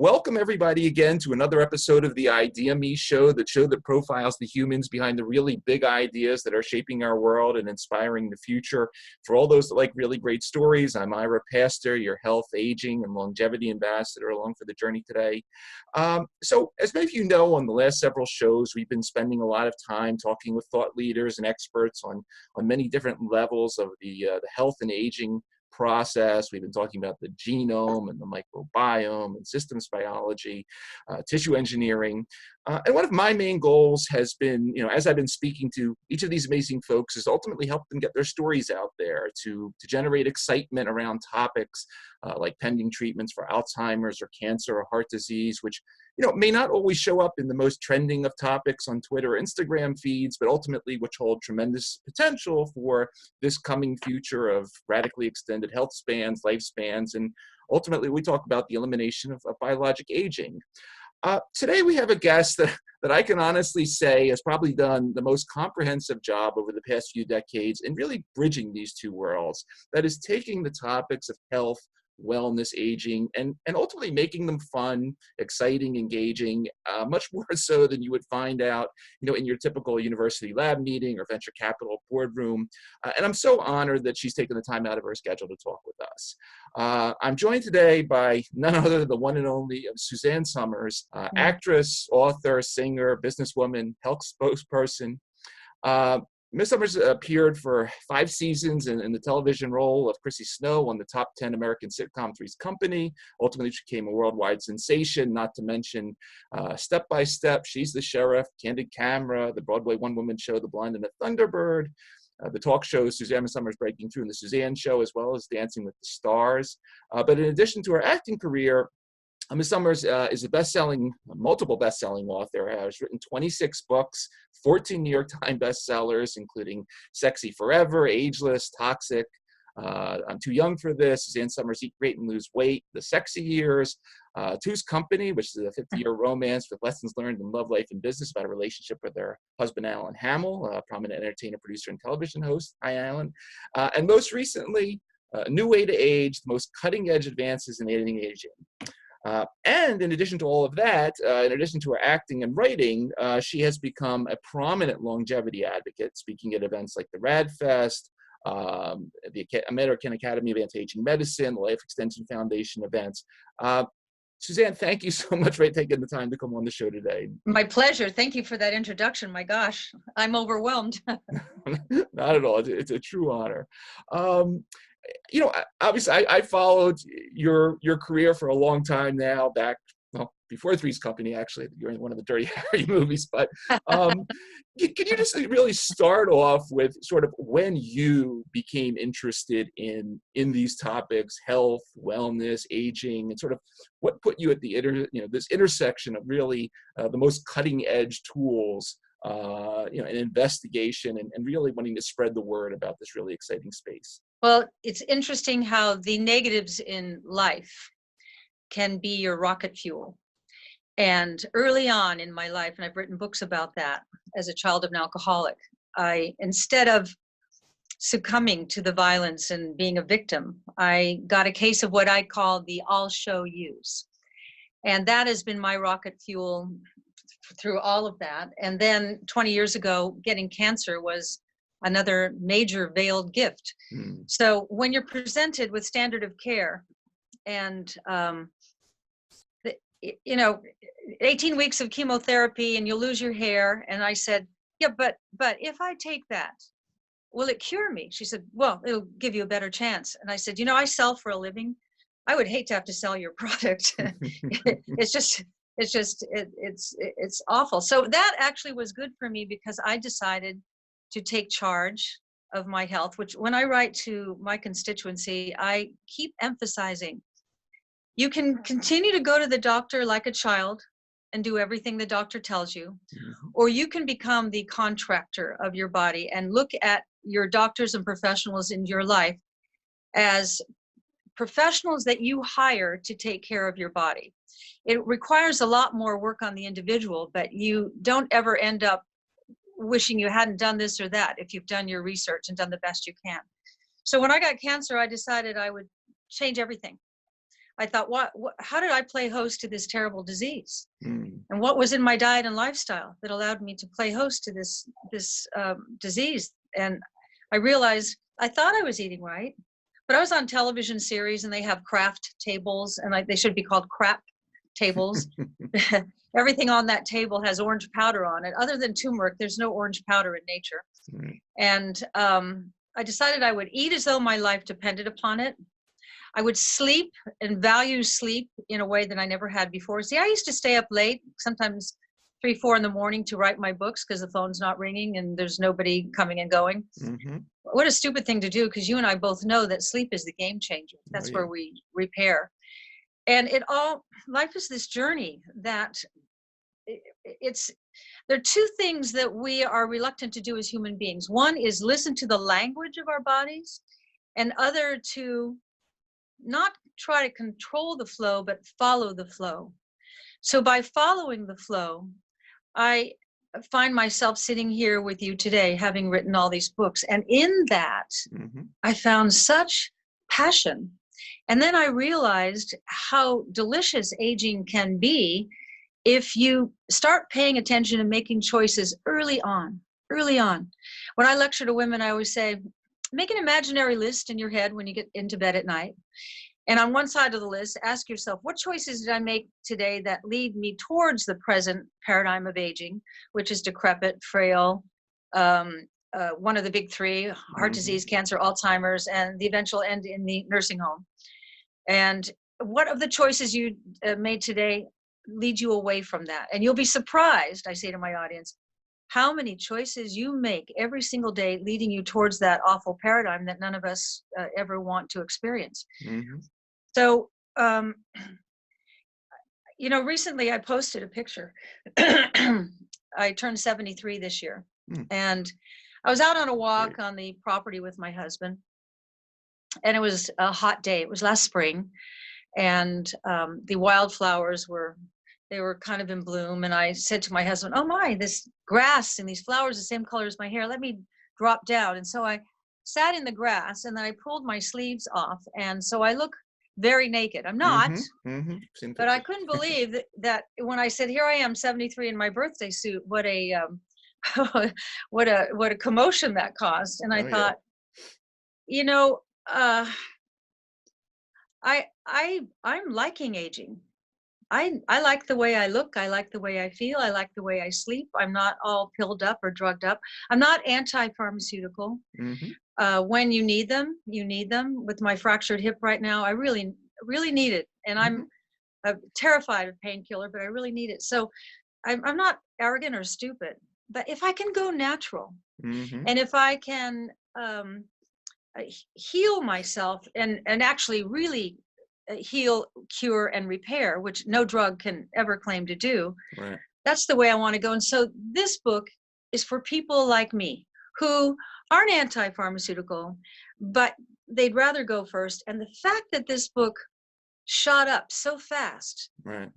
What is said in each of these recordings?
Welcome everybody again to another episode of the ideaXme show, the show that profiles the humans behind the really big ideas that are shaping our world and inspiring the future. For all those that like really great stories, I'm Ira Pastor, your health, aging, and longevity ambassador along for the journey today. So as many of you know, on the last several shows, we've been spending a lot of time talking with thought leaders and experts on many different levels of the health and aging process. We've been talking about the genome and the microbiome and systems biology, tissue engineering. And one of my main goals has been, as I've been speaking to each of these amazing folks, is ultimately help them get their stories out there to generate excitement around topics like pending treatments for Alzheimer's or cancer or heart disease, which may not always show up in the most trending of topics on Twitter or Instagram feeds, but ultimately which hold tremendous potential for this coming future of radically extended health spans, lifespans, and ultimately we talk about the elimination of biologic aging. Today we have a guest that I can honestly say has probably done the most comprehensive job over the past few decades in really bridging these two worlds. That is taking the topics of health, wellness, aging, and ultimately making them fun, exciting, engaging, much more so than you would find out, in your typical university lab meeting or venture capital boardroom. And I'm so honored that she's taken the time out of her schedule to talk with us. I'm joined today by none other than the one and only Suzanne Somers, actress, author, singer, businesswoman, health spokesperson. Ms. Somers appeared for 5 seasons in the television role of Chrissy Snow on the top 10 American sitcom Three's Company. Ultimately, she became a worldwide sensation, not to mention Step by Step, She's the Sheriff, Candid Camera, the Broadway one-woman show The Blind and the Thunderbird, the talk shows Suzanne Somers Breaking Through and The Suzanne Show, as well as Dancing with the Stars. But in addition to her acting career, Ms. Somers is a multiple best-selling author, has written 26 books, 14 New York Times bestsellers, including Sexy Forever, Ageless, Toxic, I'm Too Young for This, Suzanne Somers Eat Great and Lose Weight, The Sexy Years, Two's Company, which is a 50-year romance with lessons learned in love, life, and business about a relationship with her husband, Alan Hamill, a prominent entertainer, producer, and television host. Hi, Alan. And most recently, A New Way to Age, the most cutting-edge advances in anti-aging. And in addition to all of that, in addition to her acting and writing, she has become a prominent longevity advocate, speaking at events like the Rad Fest, the American Academy of Anti-Aging Medicine, the Life Extension Foundation events. Suzanne, thank you so much for taking the time to come on the show today. My pleasure. Thank you for that introduction. My gosh, I'm overwhelmed. Not at all. It's a true honor. Obviously, I followed your career for a long time now, before Three's Company, actually. You're in one of the Dirty Harry movies. But can you just really start off with sort of when you became interested in these topics, health, wellness, aging, and sort of what put you at the this intersection of really the most cutting edge tools, an investigation, and really wanting to spread the word about this really exciting space? Well, it's interesting how the negatives in life can be your rocket fuel. And early on in my life, and I've written books about that, as a child of an alcoholic, instead of succumbing to the violence and being a victim, I got a case of what I call the I'll show yous. And that has been my rocket fuel through all of that. And then 20 years ago, getting cancer was another major veiled gift. So when you're presented with standard of care and 18 weeks of chemotherapy and you'll lose your hair, and I said, yeah, but if I take that, will it cure me? She said, well, it'll give you a better chance. And I said, I sell for a living. I would hate to have to sell your product. It's awful. So that actually was good for me, because I decided to take charge of my health, which when I write to my constituency, I keep emphasizing, you can continue to go to the doctor like a child and do everything the doctor tells you, or you can become the contractor of your body and look at your doctors and professionals in your life as professionals that you hire to take care of your body. It requires a lot more work on the individual, but you don't ever end up wishing you hadn't done this or that if you've done your research and done the best you can. So when I got cancer, I decided I would change everything. I thought, how did I play host to this terrible disease? Mm. And what was in my diet and lifestyle that allowed me to play host to this disease? And I realized I thought I was eating right, but I was on television series and they have craft tables, and they should be called crap tables. Everything on that table has orange powder on it. Other than turmeric, there's no orange powder in nature. Mm. And I decided I would eat as though my life depended upon it. I would sleep and value sleep in a way that I never had before. See, I used to stay up late, sometimes 3, 4 in the morning to write my books because the phone's not ringing and there's nobody coming and going. Mm-hmm. What a stupid thing to do, because you and I both know that sleep is the game changer. That's where we repair. And life is this journey that there are two things that we are reluctant to do as human beings. One is listen to the language of our bodies, and other to not try to control the flow, but follow the flow. So by following the flow, I find myself sitting here with you today, having written all these books. And in that, Mm-hmm. I found such passion. And then I realized how delicious aging can be if you start paying attention and making choices early on. When I lecture to women, I always say, make an imaginary list in your head when you get into bed at night. And on one side of the list, ask yourself, what choices did I make today that lead me towards the present paradigm of aging, which is decrepit, frail, one of the big three, heart disease, cancer, Alzheimer's, and the eventual end in the nursing home. And what of the choices you made today lead you away from that? And you'll be surprised, I say to my audience, how many choices you make every single day leading you towards that awful paradigm that none of us ever want to experience. Mm-hmm. So, recently I posted a picture. I turned 73 this year. And I was out on a walk on the property with my husband. And it was a hot day. It was last spring. And the wildflowers were kind of in bloom. And I said to my husband, oh my, this grass and these flowers, the same color as my hair, let me drop down. And so I sat in the grass and then I pulled my sleeves off. And so I look very naked. I'm not, but I couldn't believe that when I said, here I am, 73 in my birthday suit, what a commotion that caused. And I thought, I'm liking aging. I like the way I look. I like the way I feel. I like the way I sleep. I'm not all pilled up or drugged up. I'm not anti-pharmaceutical. When you need them, you need them. With my fractured hip right now, I really, really need it. And I'm terrified of painkiller, but I really need it. So I'm not arrogant or stupid, but if I can go natural and if I can heal myself and actually really heal, cure, and repair, which no drug can ever claim to do. Right. That's the way I want to go. And so this book is for people like me who aren't anti-pharmaceutical, but they'd rather go first. And the fact that this book shot up so fast, right.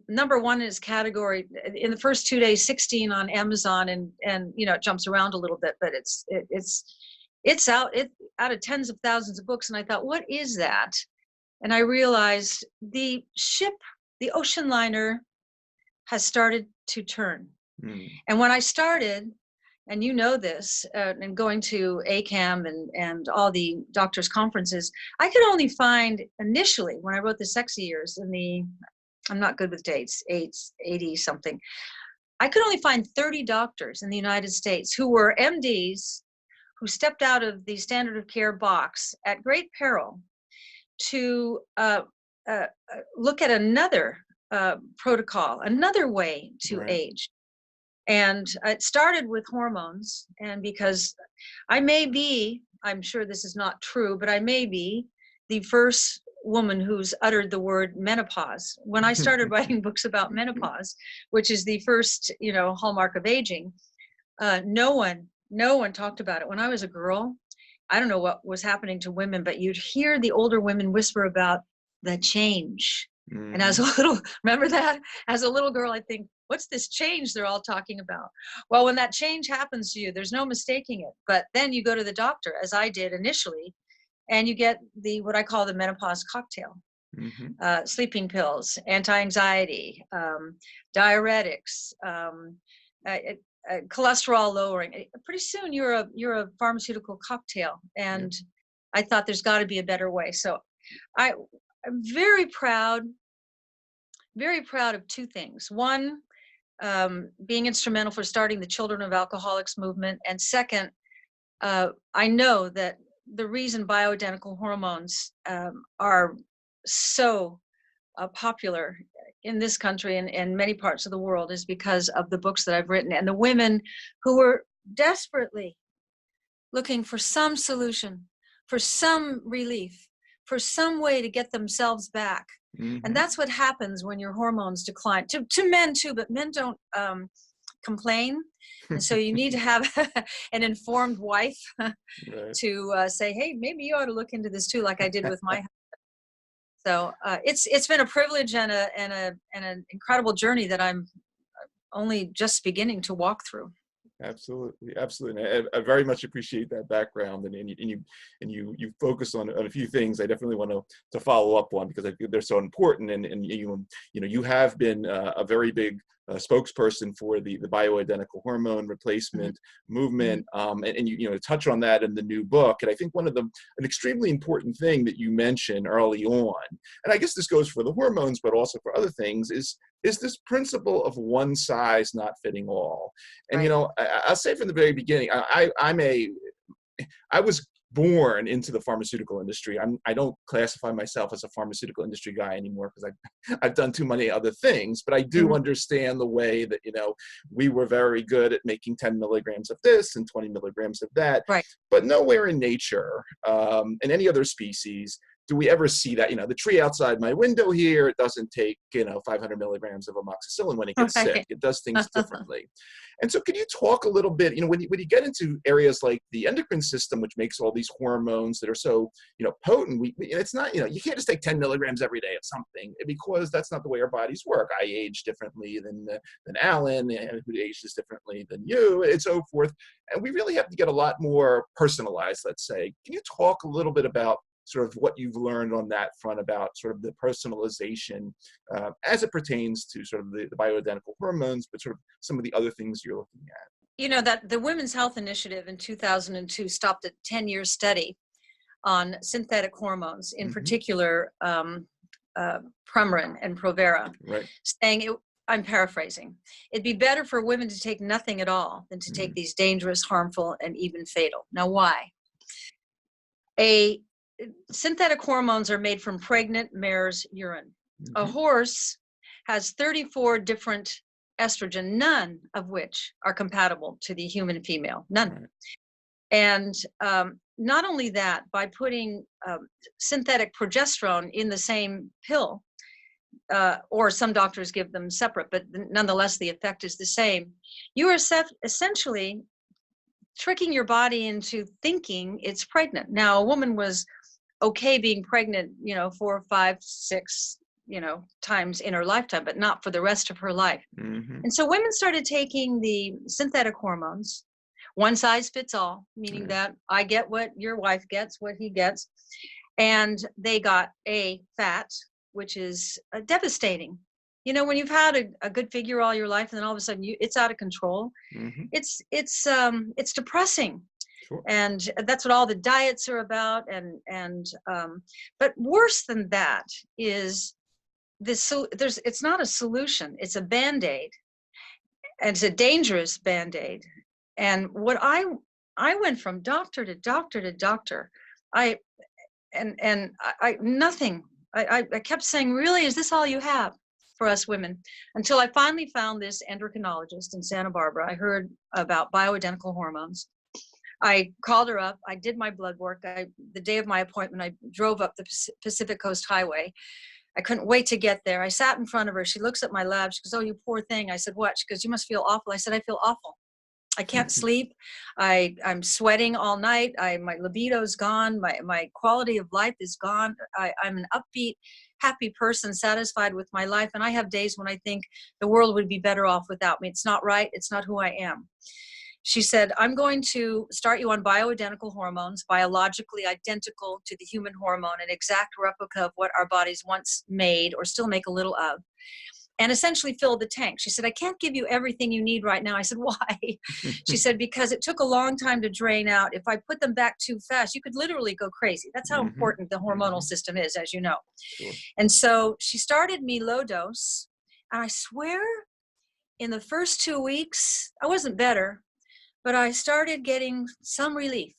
Number one in its category in the first 2 days, 16 on Amazon, and it jumps around a little bit, but it's out of tens of thousands of books. And I thought, what is that? And I realized the ocean liner has started to turn. And when I started, and you know this, and going to ACAM and all the doctors' conferences, I could only find initially, when I wrote the Sexy Years I'm not good with dates, 80 something, I could only find 30 doctors in the United States who were MDs who stepped out of the standard of care box at great peril to look at another protocol, another way to age. And it started with hormones. And because I may be, I'm sure this is not true, but I may be the first woman who's uttered the word menopause. When I started writing books about menopause, which is the first, hallmark of aging, no one talked about it. When I was a girl, I don't know what was happening to women, but you'd hear the older women whisper about the change. And remember that? As a little girl, I think, what's this change they're all talking about? Well, when that change happens to you, there's no mistaking it. But then you go to the doctor, as I did initially, and you get what I call the menopause cocktail. Mm-hmm. sleeping pills, anti-anxiety, diuretics, cholesterol lowering. Pretty soon you're a pharmaceutical cocktail. And I thought there's got to be a better way. So I'm very proud of two things. One, being instrumental for starting the Children of Alcoholics movement. And second, I know that the reason bioidentical hormones are so popular in this country and many parts of the world is because of the books that I've written and the women who were desperately looking for some solution, for some relief, for some way to get themselves back. Mm-hmm. And that's what happens when your hormones decline. To men too, but men don't complain. And so you need to have an informed wife Right. to say, hey, maybe you ought to look into this too, like I did with my husband. So it's been a privilege and an incredible journey that I'm only just beginning to walk through. Absolutely, absolutely. I very much appreciate that background, and you focus on a few things I definitely want to follow up on because I think they're so important. And you have been a very big spokesperson for the bioidentical hormone replacement movement, and you touch on that in the new book. And I think an extremely important thing that you mentioned early on, and I guess this goes for the hormones, but also for other things, is this principle of one size not fitting all. And Right. I'll say from the very beginning, I was born into the pharmaceutical industry. I don't classify myself as a pharmaceutical industry guy anymore because I've done too many other things, but I do understand the way that, we were very good at making 10 milligrams of this and 20 milligrams of that, Right. But nowhere in nature, and any other species, do we ever see that? The tree outside my window here, it doesn't take, 500 milligrams of amoxicillin when it gets sick. It does things differently. And so could you talk a little bit, when you get into areas like the endocrine system, which makes all these hormones that are so, potent, it's not, you can't just take 10 milligrams every day of something because that's not the way our bodies work. I age differently than Alan, and who ages differently than you, and so forth. And we really have to get a lot more personalized, let's say. Can you talk a little bit about sort of what you've learned on that front about sort of the personalization as it pertains to sort of the bioidentical hormones, but sort of some of the other things you're looking at? That the Women's Health Initiative in 2002 stopped a 10-year study on synthetic hormones, in particular Premarin and Provera, right. saying, I'm paraphrasing, it'd be better for women to take nothing at all than to take these dangerous, harmful, and even fatal. Now, why? Synthetic hormones are made from pregnant mare's urine. A horse has 34 different estrogen, none of which are compatible to the human female, none. Right. And not only that, by putting synthetic progesterone in the same pill, or some doctors give them separate, but nonetheless the effect is the same, you are essentially tricking your body into thinking it's pregnant. Now, a woman was okay being pregnant, 4, 5, 6, times in her lifetime, but not for the rest of her life. And so women started taking the synthetic hormones, one size fits all, meaning that I get what your wife gets, what he gets. And they got fat, which is devastating. When you've had a good figure all your life and then all of a sudden it's out of control, it's depressing. Sure. And that's what all the diets are about. But worse than that is this. It's not a solution. It's a Band-Aid, and it's a dangerous Band-Aid. And what I went from doctor to doctor to doctor. Nothing. I kept saying, really, is this all you have for us women? Until I finally found this endocrinologist in Santa Barbara. I heard about bioidentical hormones. I called her up. I did my blood work. The day of my appointment, I drove up the Pacific Coast Highway. I couldn't wait to get there. I sat in front of her. She looks at my lab. She goes, "Oh, you poor thing." I said, "What?" She goes, "You must feel awful." I said, "I feel awful. I can't sleep. I'm sweating all night. My libido's gone. My quality of life is gone. I'm an upbeat, happy person, satisfied with my life. And I have days when I think the world would be better off without me. It's not right. It's not who I am." She said, I'm going to start you on bioidentical hormones, biologically identical to the human hormone, an exact replica of what our bodies once made or still make a little of, and essentially fill the tank. She said, I can't give you everything you need right now. I said, why? She said, because it took a long time to drain out. If I put them back too fast, you could literally go crazy. That's how important the hormonal system is, as you know. Sure. And so she started me low dose. And I swear in the first 2 weeks, I wasn't better, but I started getting some relief.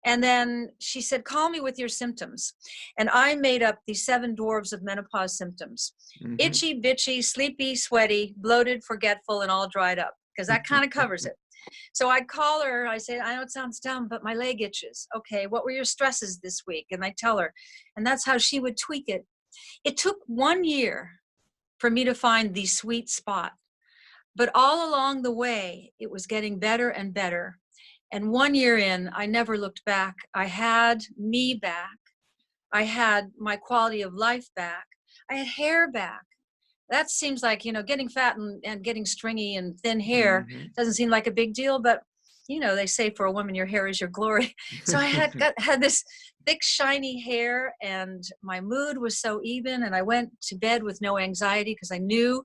And then she said, call me with your symptoms. And I made up the 7 dwarves of menopause symptoms. Itchy, bitchy, sleepy, sweaty, bloated, forgetful, and all dried up, because that kind of covers it. So I'd call her. I say, I know it sounds dumb, but my leg itches. Okay, what were your stresses this week? And I tell her. And that's how she would tweak it. It took 1 year for me to find the sweet spot. But all along the way, it was getting better and better. And 1 year in, I never looked back. I had me back. I had my quality of life back. I had hair back. That seems like, getting fat and getting stringy and thin hair doesn't seem like a big deal. But, they say for a woman, your hair is your glory. So I had this thick, shiny hair, and my mood was so even. And I went to bed with no anxiety because I knew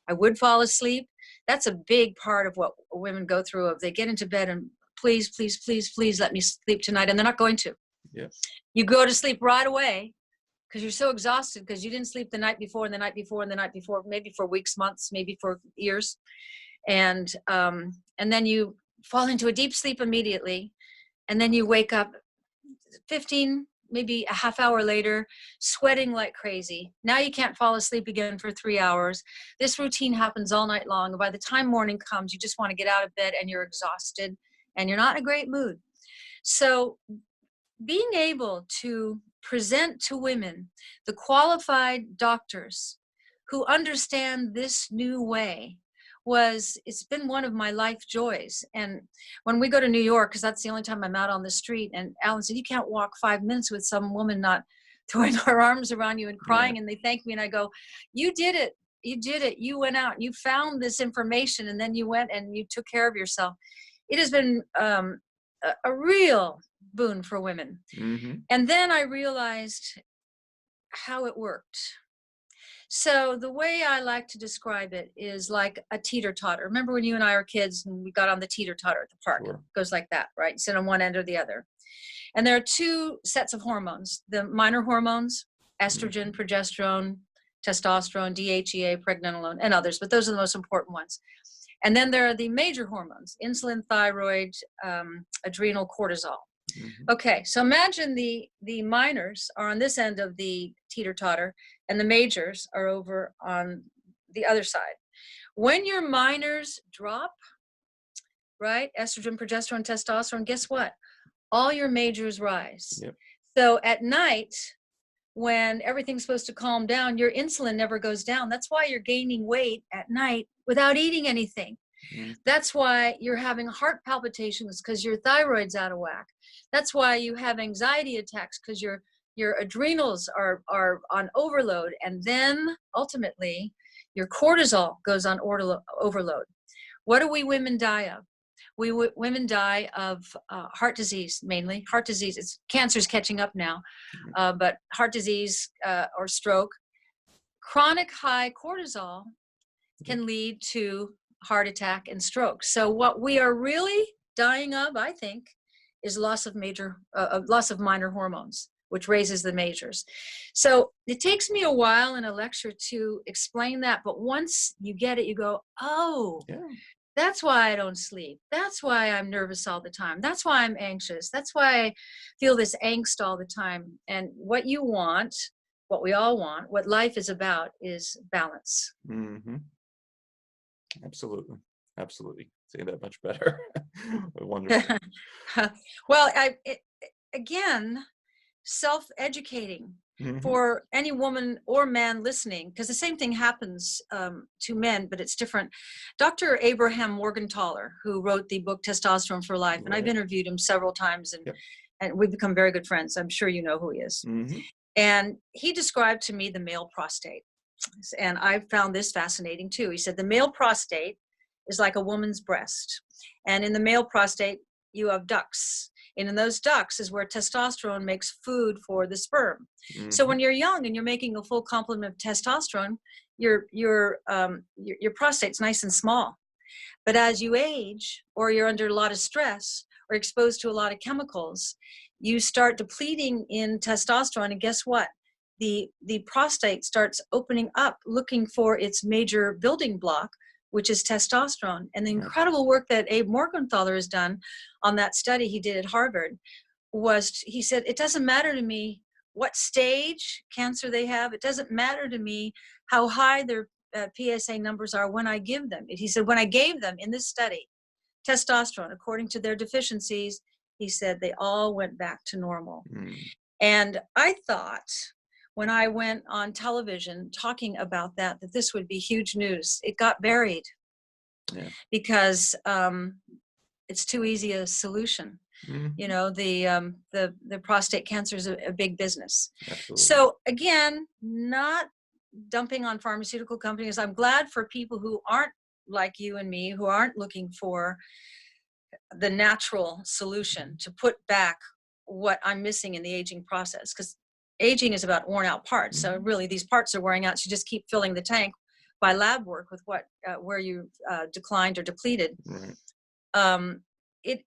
I would fall asleep. That's a big part of what women go through. Of they get into bed and please, please, please, please let me sleep tonight. And they're not going to. Yeah. You go to sleep right away because you're so exhausted because you didn't sleep the night before and the night before and the night before, maybe for weeks, months, maybe for years. And then you fall into a deep sleep immediately. And then you wake up 15, maybe a half hour later, sweating like crazy. Now you can't fall asleep again for 3 hours. This routine happens all night long. And by the time morning comes, you just want to get out of bed and you're exhausted and you're not in a great mood. So being able to present to women the qualified doctors who understand this new way it's been one of my life joys. And when we go to New York, because that's the only time I'm out on the street, and Alan said, you can't walk 5 minutes with some woman not throwing her arms around you and crying. Yeah. And they thank me. And I go, you did it. You did it. You went out and you found this information, and then you went and you took care of yourself. It has been a real boon for women. And then I realized how it worked. So the way I like to describe it is like a teeter-totter. Remember when you and I were kids and we got on the teeter-totter at the park? Sure. It goes like that, right? You sit on one end or the other. And there are 2 sets of hormones, the minor hormones, estrogen, progesterone, testosterone, DHEA, pregnenolone, and others, but those are the most important ones. And then there are the major hormones, insulin, thyroid, adrenal, cortisol. Okay, so imagine the minors are on this end of the teeter-totter and the majors are over on the other side. When your minors drop, right, estrogen, progesterone, testosterone, guess what? All your majors rise. Yep. So at night, when everything's supposed to calm down, your insulin never goes down. That's why you're gaining weight at night without eating anything. That's why you're having heart palpitations because your thyroid's out of whack. That's why you have anxiety attacks because your adrenals are on overload. And then ultimately your cortisol goes on overload. What do we women die of? Women die of heart disease, mainly. Heart disease, cancer's catching up now, but heart disease or stroke. Chronic high cortisol can lead to heart attack and stroke. So what we are really dying of, I think, is loss of minor hormones, which raises the majors. So it takes me a while in a lecture to explain that, but once you get it, you go, oh, yeah. That's why I don't sleep. That's why I'm nervous all the time. That's why I'm anxious. That's why I feel this angst all the time. And what you want, what we all want, what life is about is balance. Absolutely. Say that much better. Wonderful. Well, again, self-educating for any woman or man listening, because the same thing happens to men, but it's different. Dr. Abraham Morgentaler, who wrote the book Testosterone for Life, and I've interviewed him several times, and we've become very good friends. I'm sure you know who he is. And he described to me the male prostate. And I found this fascinating too. He said the male prostate is like a woman's breast. And in the male prostate, you have ducts. And in those ducts is where testosterone makes food for the sperm. So when you're young and you're making a full complement of testosterone, your prostate's nice and small. But as you age, or you're under a lot of stress, or exposed to a lot of chemicals, you start depleting in testosterone. And guess what? The prostate starts opening up, looking for its major building block, which is testosterone. And the incredible work that Abe Morgenthaler has done on that study he did at Harvard was, he said, it doesn't matter to me what stage cancer they have. It doesn't matter to me how high their PSA numbers are when I give them. He said, when I gave them in this study testosterone, according to their deficiencies, he said they all went back to normal. And I thought, when I went on television talking about that this would be huge news. It got buried because it's too easy a solution. You know, the prostate cancer is a big business. Absolutely. So again, not dumping on pharmaceutical companies. I'm glad for people who aren't like you and me, who aren't looking for the natural solution to put back what I'm missing in the aging process, because aging is about worn out parts. So really these parts are wearing out. So you just keep filling the tank by lab work with what where you declined or depleted. It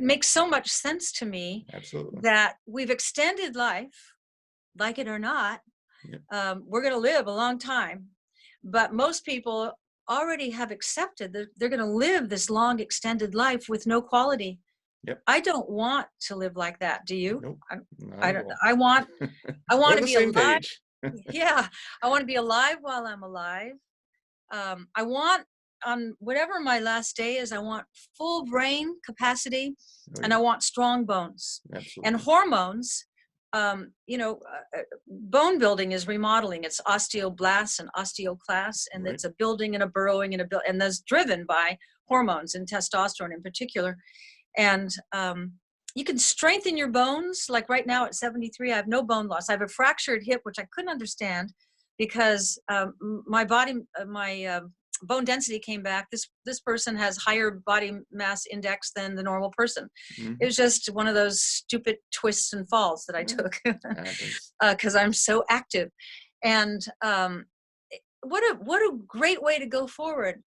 makes so much sense to me. Absolutely. That we've extended life, like it or not. We're going to live a long time, but most people already have accepted that they're going to live this long extended life with no quality. I don't want to live like that. Do you? Nope. I want to be alive. Yeah, I want to be alive while I'm alive. I want, on whatever my last day is, I want full brain capacity, and I want strong bones. Absolutely. And hormones. Bone building is remodeling. It's osteoblasts and osteoclasts, and it's a building and a burrowing and that's driven by hormones and testosterone in particular. And you can strengthen your bones. Like right now at 73, I have no bone loss. I have a fractured hip, which I couldn't understand because my bone density came back. This person has higher body mass index than the normal person. It was just one of those stupid twists and falls that I took because I'm so active. And what a great way to go forward.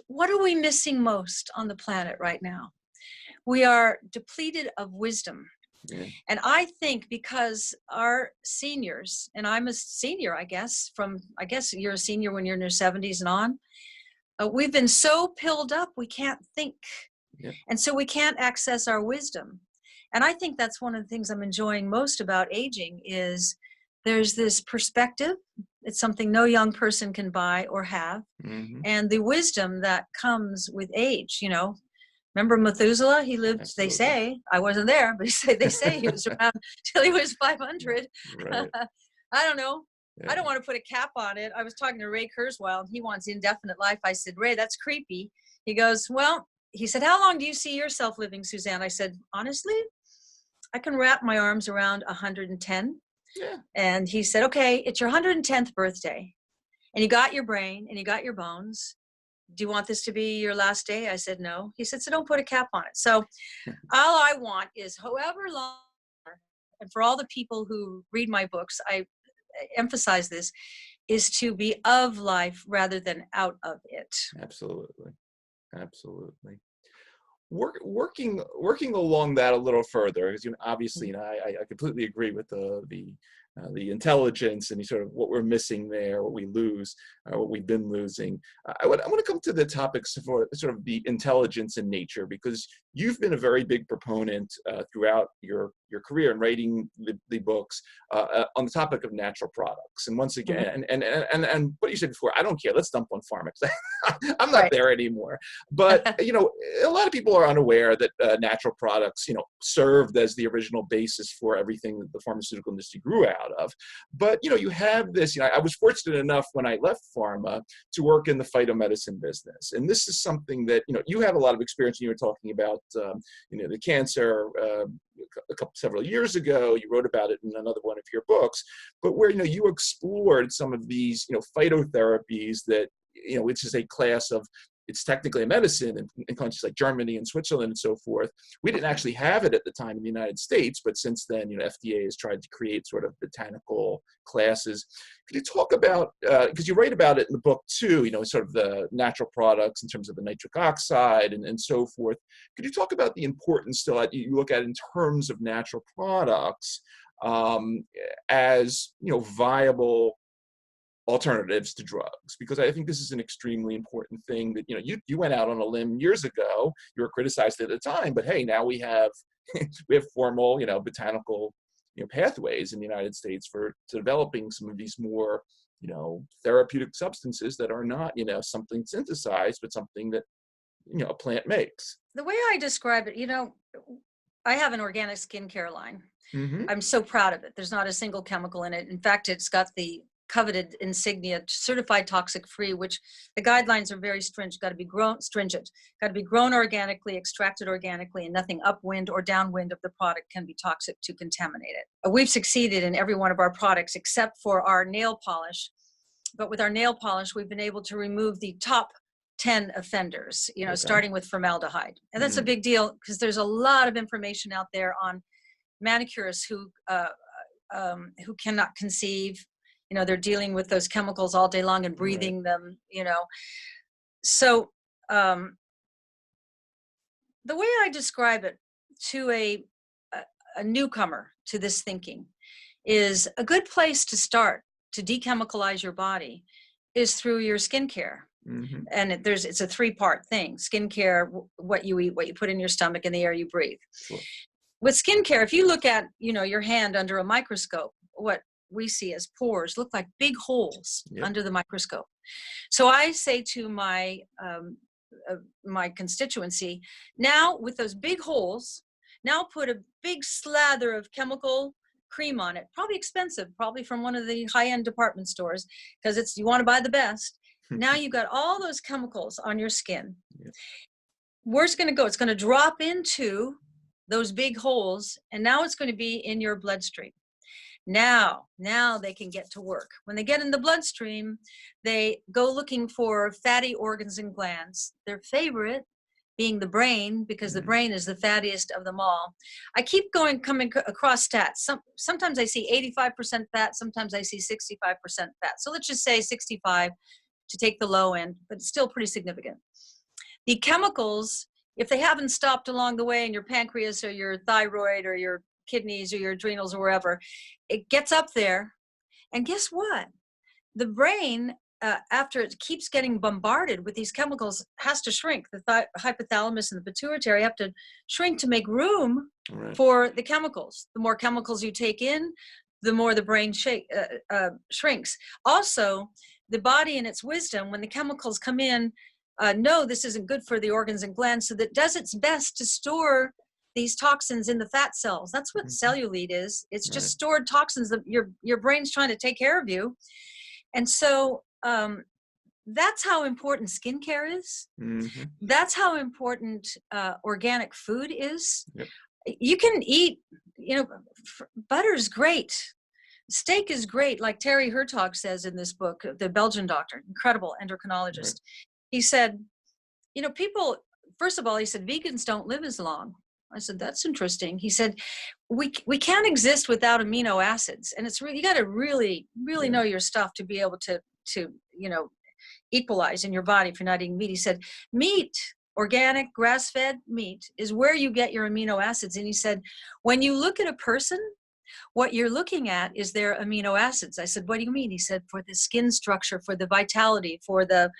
What are we missing most on the planet right now? We are depleted of wisdom. And I think because our seniors, and I'm a senior, I guess you're a senior when you're in your 70s and on, we've been so pilled up, we can't think. And so we can't access our wisdom. And I think that's one of the things I'm enjoying most about aging is there's this perspective. It's something no young person can buy or have. And the wisdom that comes with age, Remember Methuselah? He lived, Absolutely. They say, I wasn't there, but they say he was around till he was 500. I don't know. I don't want to put a cap on it. I was talking to Ray Kurzweil, and he wants indefinite life. I said, Ray, that's creepy. He goes, well, he said, how long do you see yourself living, Suzanne? I said, honestly, I can wrap my arms around 110. And he said, okay, it's your 110th birthday, and you got your brain and you got your bones. Do you want this to be your last day? I said, no. He said, so don't put a cap on it. So all I want is however long, and for all the people who read my books, I emphasize this, is to be of life rather than out of it. Absolutely. Working along that a little further, because obviously, I completely agree with the intelligence and sort of what we're missing there, what we lose, what we've been losing. I want to come to the topics for sort of the intelligence in nature, because you've been a very big proponent throughout your career in writing the books on the topic of natural products. And once again, and what you said before, I don't care. Let's dump on pharma. I'm not there anymore. But a lot of people are unaware that natural products, served as the original basis for everything that the pharmaceutical industry grew out of. But you have this. I was fortunate enough when I left pharma to work in the phytomedicine business, and this is something that you had a lot of experience. You were talking about the cancer several years ago. You wrote about it in another one of your books, but where you explored some of these phytotherapies that which is a class of, it's technically a medicine in countries like Germany and Switzerland and so forth. We didn't actually have it at the time in the United States, but since then, FDA has tried to create sort of botanical classes. Could you talk about, because you write about it in the book too, sort of the natural products in terms of the nitric oxide and so forth. Could you talk about the importance still that you look at in terms of natural products as, viable alternatives to drugs? Because I think this is an extremely important thing that, you went out on a limb years ago. You were criticized at the time, but hey, now we have formal, botanical, pathways in the United States for developing some of these more, therapeutic substances that are not, something synthesized, but something that, a plant makes. The way I describe it, I have an organic skincare line. Mm-hmm. I'm so proud of it. There's not a single chemical in it. In fact, it's got the coveted insignia, certified toxic free, which the guidelines are very stringent. Got to be grown organically, extracted organically, and nothing upwind or downwind of the product can be toxic to contaminate it. We've succeeded in every one of our products except for our nail polish. But with our nail polish, we've been able to remove the top 10 offenders, okay, starting with formaldehyde. And that's a big deal because there's a lot of information out there on manicurists who cannot conceive. They're dealing with those chemicals all day long and breathing them, So the way I describe it to a newcomer to this thinking is a good place to start to dechemicalize your body is through your skincare. Mm-hmm. And it's a 3-part thing: skincare, what you eat, what you put in your stomach, and the air you breathe. Sure. With skincare, if you look at, your hand under a microscope, what we see as pores look like big holes under the microscope. So I say to my my constituency, now with those big holes, now put a big slather of chemical cream on it, probably expensive, probably from one of the high-end department stores, because you want to buy the best. Now you've got all those chemicals on your skin. Yeah. Where's it going to go? It's going to drop into those big holes, and now it's going to be in your bloodstream. Now they can get to work. When they get in the bloodstream, they go looking for fatty organs and glands. Their favorite being the brain, because the brain is the fattiest of them all. I keep coming across stats. Sometimes I see 85% fat, sometimes I see 65% fat. So let's just say 65 to take the low end, but it's still pretty significant. The chemicals, if they haven't stopped along the way in your pancreas or your thyroid or your kidneys or your adrenals or wherever, it gets up there. And guess what? The brain, after it keeps getting bombarded with these chemicals, has to shrink. The hypothalamus and the pituitary have to shrink to make room for the chemicals. The more chemicals you take in, the more the brain shrinks. Also, the body in its wisdom, when the chemicals come in, no, this isn't good for the organs and glands, so that does its best to store these toxins in the fat cells. That's what cellulite is. It's just stored toxins that your brain's trying to take care of you. And so that's how important skincare is. Mm-hmm. That's how important organic food is. Yep. You can eat, butter's great. Steak is great. Like Terry Hertog says in this book, the Belgian doctor, incredible endocrinologist. Right. He said, people, first of all, he said, vegans don't live as long. I said, that's interesting. He said, we can't exist without amino acids. And it's really, you got to really know your stuff to be able to equalize in your body if you're not eating meat. He said, meat, organic, grass-fed meat is where you get your amino acids. And he said, when you look at a person, what you're looking at is their amino acids. I said, what do you mean? He said, for the skin structure, for the vitality, for the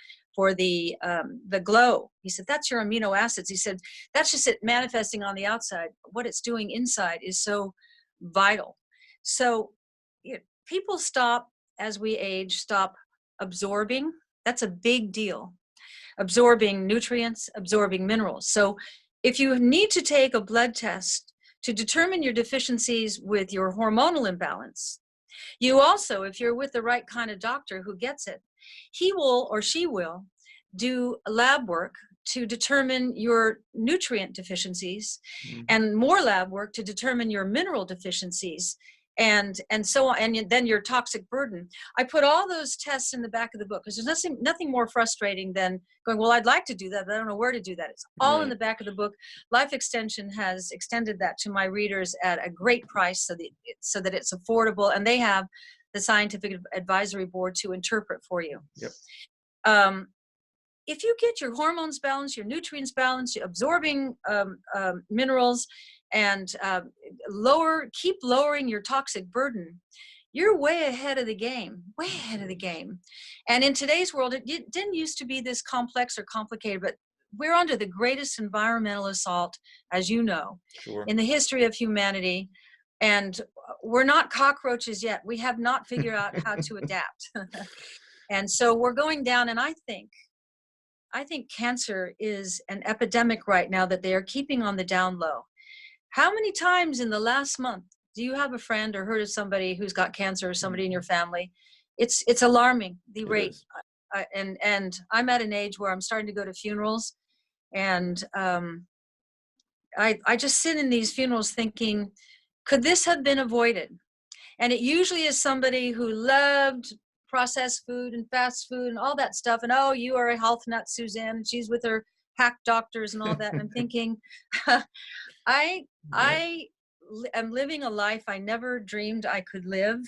glow. He said, that's your amino acids. He said, that's just it manifesting on the outside. What it's doing inside is so vital. So people stop, as we age, stop absorbing. That's a big deal. Absorbing nutrients, absorbing minerals. So if you need to take a blood test to determine your deficiencies with your hormonal imbalance, you also, if you're with the right kind of doctor who gets it, he will or she will do lab work to determine your nutrient deficiencies and more lab work to determine your mineral deficiencies. and so on, and then your toxic burden. I put all those tests in the back of the book because there's nothing more frustrating than going, well, I'd like to do that, but I don't know where to do that. It's all in the back of the book. Life Extension has extended that to my readers at a great price so that it's affordable, and they have the scientific advisory board to interpret for you. Yep. If you get your hormones balanced, your nutrients balanced, you're absorbing minerals, and keep lowering your toxic burden, you're way ahead of the game, way ahead of the game. And in today's world, it didn't used to be this complex or complicated, but we're under the greatest environmental assault, as you know, in the history of humanity. And we're not cockroaches yet. We have not figured out how to adapt. And so we're going down, and I think cancer is an epidemic right now that they are keeping on the down low. How many times in the last month do you have a friend or heard of somebody who's got cancer, or somebody in your family? It's alarming, the rate. And I'm at an age where I'm starting to go to funerals, and I just sit in these funerals thinking, could this have been avoided? And it usually is somebody who loved processed food and fast food and all that stuff. And, oh, you are a health nut, Suzanne. She's with her hack doctors and all that. And I'm thinking, I am living a life I never dreamed I could live,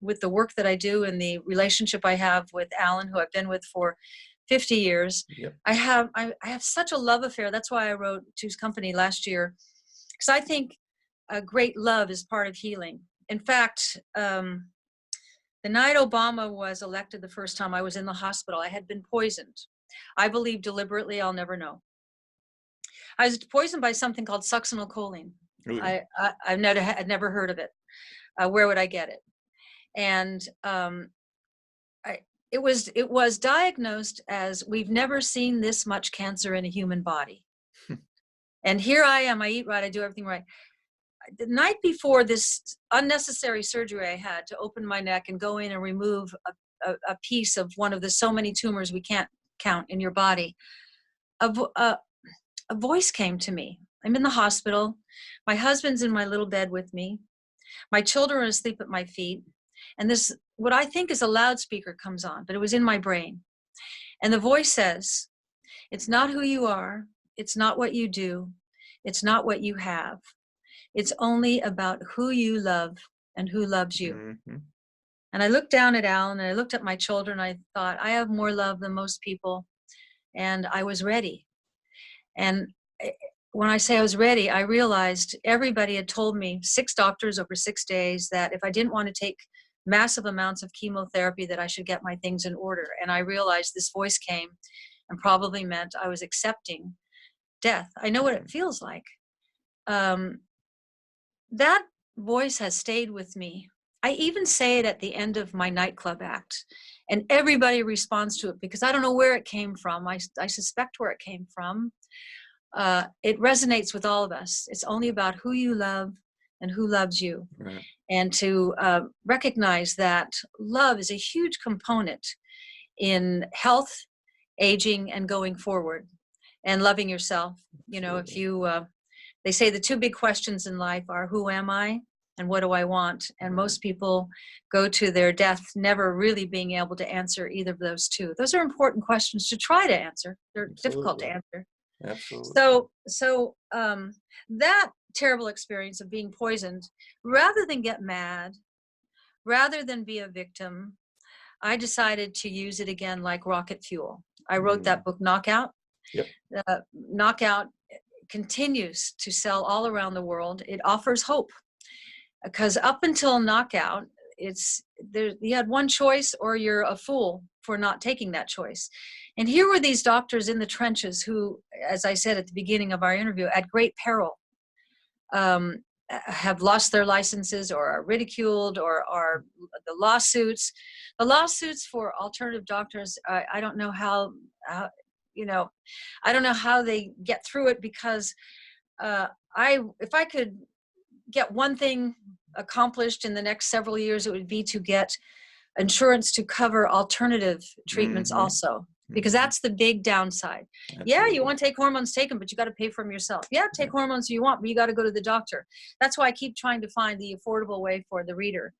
with the work that I do and the relationship I have with Alan, who I've been with for 50 years. Yep. I have such a love affair. That's why I wrote Choose Company last year, because I think a great love is part of healing. In fact, the night Obama was elected the first time, I was in the hospital. I had been poisoned. I believe deliberately, I'll never know. I was poisoned by something called succinylcholine. I've never heard of it. Where would I get it? And it was diagnosed as, we've never seen this much cancer in a human body. And here I am. I eat right. I do everything right. The night before this unnecessary surgery I had to open my neck and go in and remove a piece of one of the so many tumors we can't count in your body, a voice came to me. I'm in the hospital. My husband's in my little bed with me. My children are asleep at my feet. And this, what I think is a loudspeaker, comes on, but it was in my brain. And the voice says, it's not who you are. It's not what you do. It's not what you have. It's only about who you love and who loves you. Mm-hmm. And I looked down at Alan, and I looked at my children. I thought, I have more love than most people. And I was ready. And when I say I was ready, I realized everybody had told me, 6 doctors over 6 days, that if I didn't want to take massive amounts of chemotherapy, that I should get my things in order. And I realized this voice came and probably meant I was accepting death. I know what it feels like. That voice has stayed with me. I even say it at the end of my nightclub act, and everybody responds to it because I don't know where it came from. I suspect where it came from. It resonates with all of us. It's only about who you love and who loves you. Right. And to recognize that love is a huge component in health, aging, and going forward, and loving yourself. You know, if you, they say the 2 big questions in life are, who am I and what do I want? And most people go to their death never really being able to answer either of those 2. Those are important questions to try to answer. They're difficult to answer. Absolutely. So that terrible experience of being poisoned, rather than get mad, rather than be a victim, I decided to use it again like rocket fuel. I wrote that book, Knockout. Yep. Knockout continues to sell all around the world. It offers hope, because up until Knockout, you had one choice, or you're a fool for not taking that choice. And here were these doctors in the trenches who, as I said at the beginning of our interview, at great peril, have lost their licenses, or are ridiculed, or are the lawsuits. The lawsuits for alternative doctors, I don't know how, I don't know how they get through it, because if I could get one thing accomplished in the next several years, it would be to get insurance to cover alternative treatments also. because that's the big downside. Absolutely. Yeah, you want to take hormones, take them, but you got to pay for them yourself. Yeah, take hormones if you want, but you got to go to the doctor. That's why I keep trying to find the affordable way for the reader.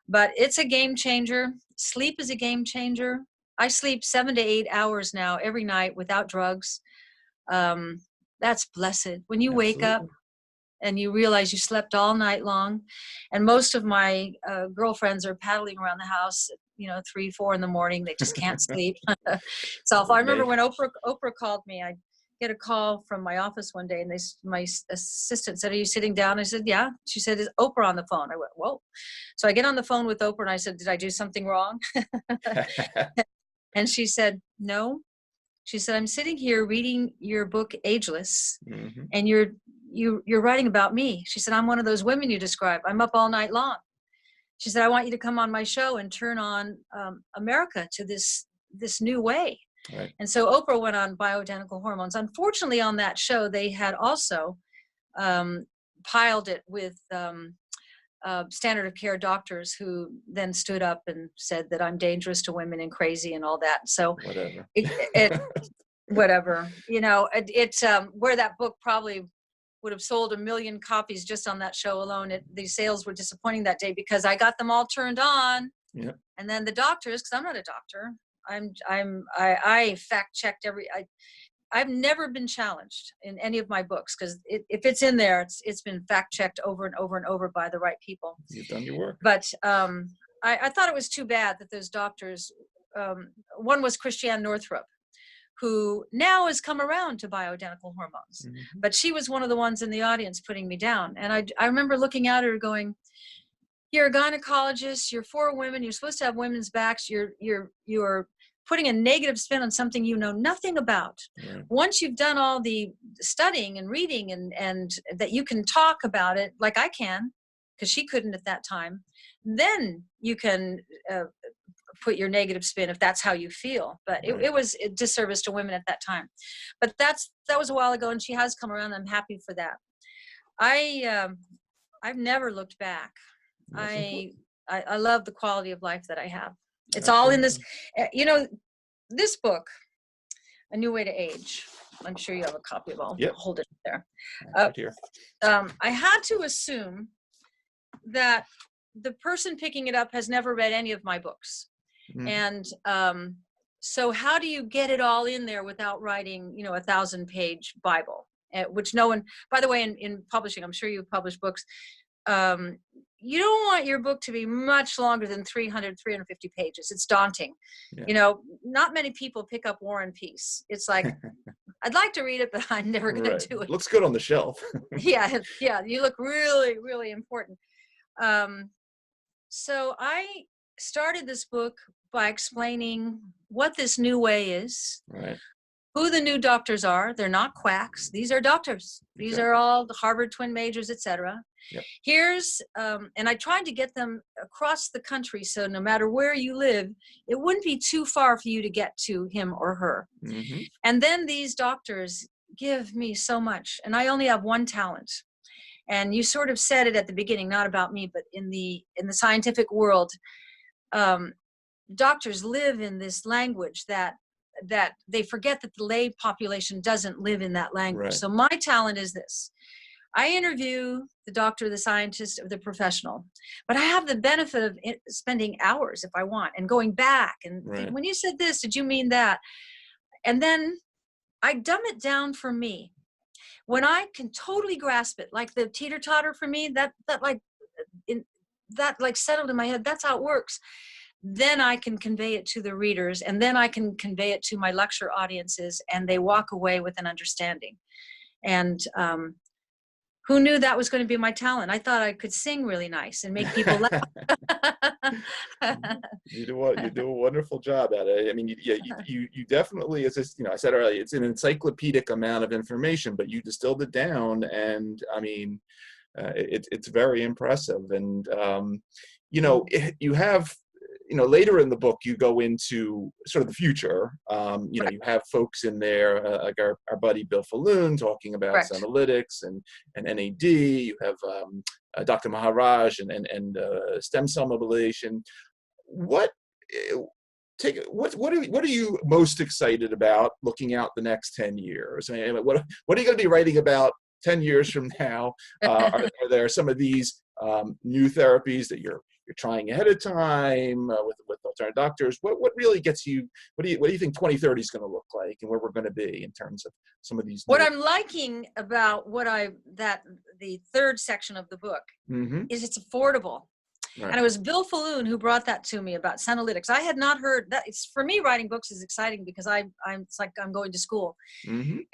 But it's a game changer. Sleep is a game changer. I sleep 7 to 8 hours now every night without drugs. That's blessed. When you wake up and you realize you slept all night long, and most of my girlfriends are paddling around the house, 3, 4 in the morning. They just can't sleep. It's awful. I remember when Oprah called me. I get a call from my office one day, and my assistant said, "Are you sitting down?" I said, "Yeah." She said, "Is Oprah on the phone?" I went, "Whoa." So I get on the phone with Oprah, and I said, "Did I do something wrong?" And she said, "No." She said, "I'm sitting here reading your book, Ageless, and you're writing about me." She said, "I'm one of those women you describe. I'm up all night long." She said, "I want you to come on my show and turn on America to this new way." Right. And so Oprah went on Bioidentical Hormones. Unfortunately, on that show, they had also piled it with standard of care doctors who then stood up and said that I'm dangerous to women and crazy and all that. So whatever. Whatever, where that book probably would have sold 1 million copies just on that show alone. The sales were disappointing that day because I got them all turned on. Yep. And then the doctors, because I'm not a doctor, I fact checked I've never been challenged in any of my books because if it's in there, it's been fact checked over and over and over by the right people. You've done your work. But I thought it was too bad that those doctors, one was Christiane Northrop, who now has come around to bioidentical hormones. But she was one of the ones in the audience putting me down. And I remember looking at her going, "You're a gynecologist, you're for women, you're supposed to have women's backs, you're putting a negative spin on something you know nothing about." Right. Once you've done all the studying and reading and that you can talk about it like I can, because she couldn't at that time, then you can put your negative spin if that's how you feel. But it was a disservice to women at that time. But that was a while ago, and she has come around. I'm happy for that. I've never looked back. I love the quality of life that I have. It's all in this, this book, A New Way to Age. I'm sure you have a copy of all. Yep. Hold it there. Right here. I had to assume that the person picking it up has never read any of my books. And so how do you get it all in there without writing, a 1,000-page Bible, which no one, by the way, in publishing, I'm sure you've published books. You don't want your book to be much longer than 300, 350 pages. It's daunting. Yeah. Not many people pick up War and Peace. It's like, I'd like to read it, but I'm never going to do it. Looks good on the shelf. Yeah. You look really, really important. So I started this book by explaining what this new way is, right, who the new doctors are. They're not quacks. These are doctors. These are all the Harvard twin majors, etc. Yep. Here's, and I tried to get them across the country, so no matter where you live, it wouldn't be too far for you to get to him or her. And then these doctors give me so much, and I only have one talent. And you sort of said it at the beginning, not about me, but in the scientific world, doctors live in this language that they forget that the lay population doesn't live in that language. Right. So my talent is this. I interview the doctor, the scientist, or the professional, but I have the benefit of spending hours if I want and going back. And when you said this, did you mean that? And then I dumb it down for me. When I can totally grasp it, like the teeter-totter for me, that settled in my head, that's how it works. Then I can convey it to the readers, and then I can convey it to my lecture audiences, and they walk away with an understanding. And who knew that was going to be my talent? I thought I could sing really nice and make people laugh. You do a wonderful job at it. I mean, you definitely, as I said earlier, it's an encyclopedic amount of information, but you distilled it down, and I mean, it's very impressive. And you have. Later in the book, you go into sort of the future. You have folks in there, like our buddy Bill Falloon talking about senolytics and NAD. You have Dr. Maharaj and stem cell mobilization. what are you most excited about looking out the next 10 years? I mean, what are you going to be writing about 10 years from now? Are there some of these new therapies that you're trying ahead of time with alternative doctors? What really gets you? What do you think 2030 is going to look like, and where we're going to be in terms of some of these? What I'm liking about the third section of the book is it's affordable. Right. And it was Bill Falloon who brought that to me about senolytics. I had not heard that. It's, for me, writing books is exciting because it's like I'm going to school.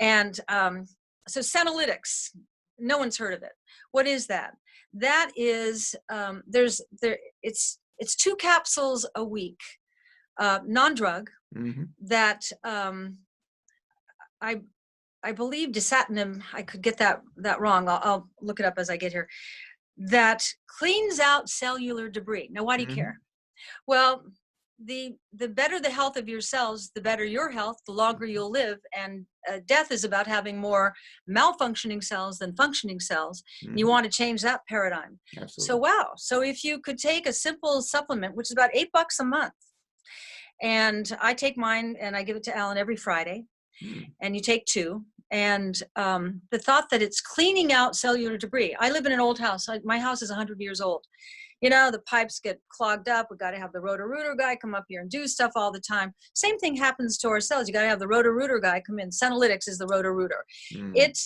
And so senolytics, no one's heard of it. What is that? That is it's 2 capsules a week, non-drug, that I believe dasatinib, I could get that wrong. I'll look it up as I get here. That cleans out cellular debris. Now, why do you care? Well, the better the health of your cells, the better your health, the longer you'll live. And death is about having more malfunctioning cells than functioning cells. You want to change that paradigm. Absolutely. So, wow. So if you could take a simple supplement, which is about $8 a month, and I take mine and I give it to Alan every Friday, and you take 2. And the thought that it's cleaning out cellular debris. I live in an old house. My house is 100 years old. You know, the pipes get clogged up. We got to have the Roto-Rooter guy come up here and do stuff all the time. Same thing happens to our cells. You got to have the Roto-Rooter guy come in. Senolytics is the Roto-Rooter. It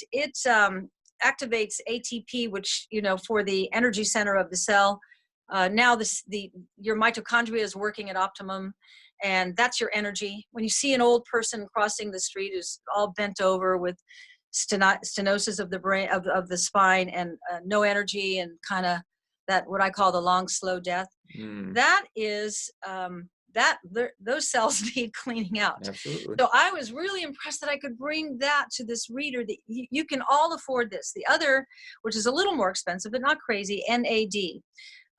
activates ATP, which, you know, for the energy center of the cell. Now your mitochondria is working at optimum. And that's your energy. When you see an old person crossing the street who's all bent over with stenosis of the brain, of the spine, and no energy, and kind of that what I call the long, slow death, that is those cells need cleaning out. Absolutely. So I was really impressed that I could bring that to this reader, that you can all afford this. The other, which is a little more expensive but not crazy, NAD,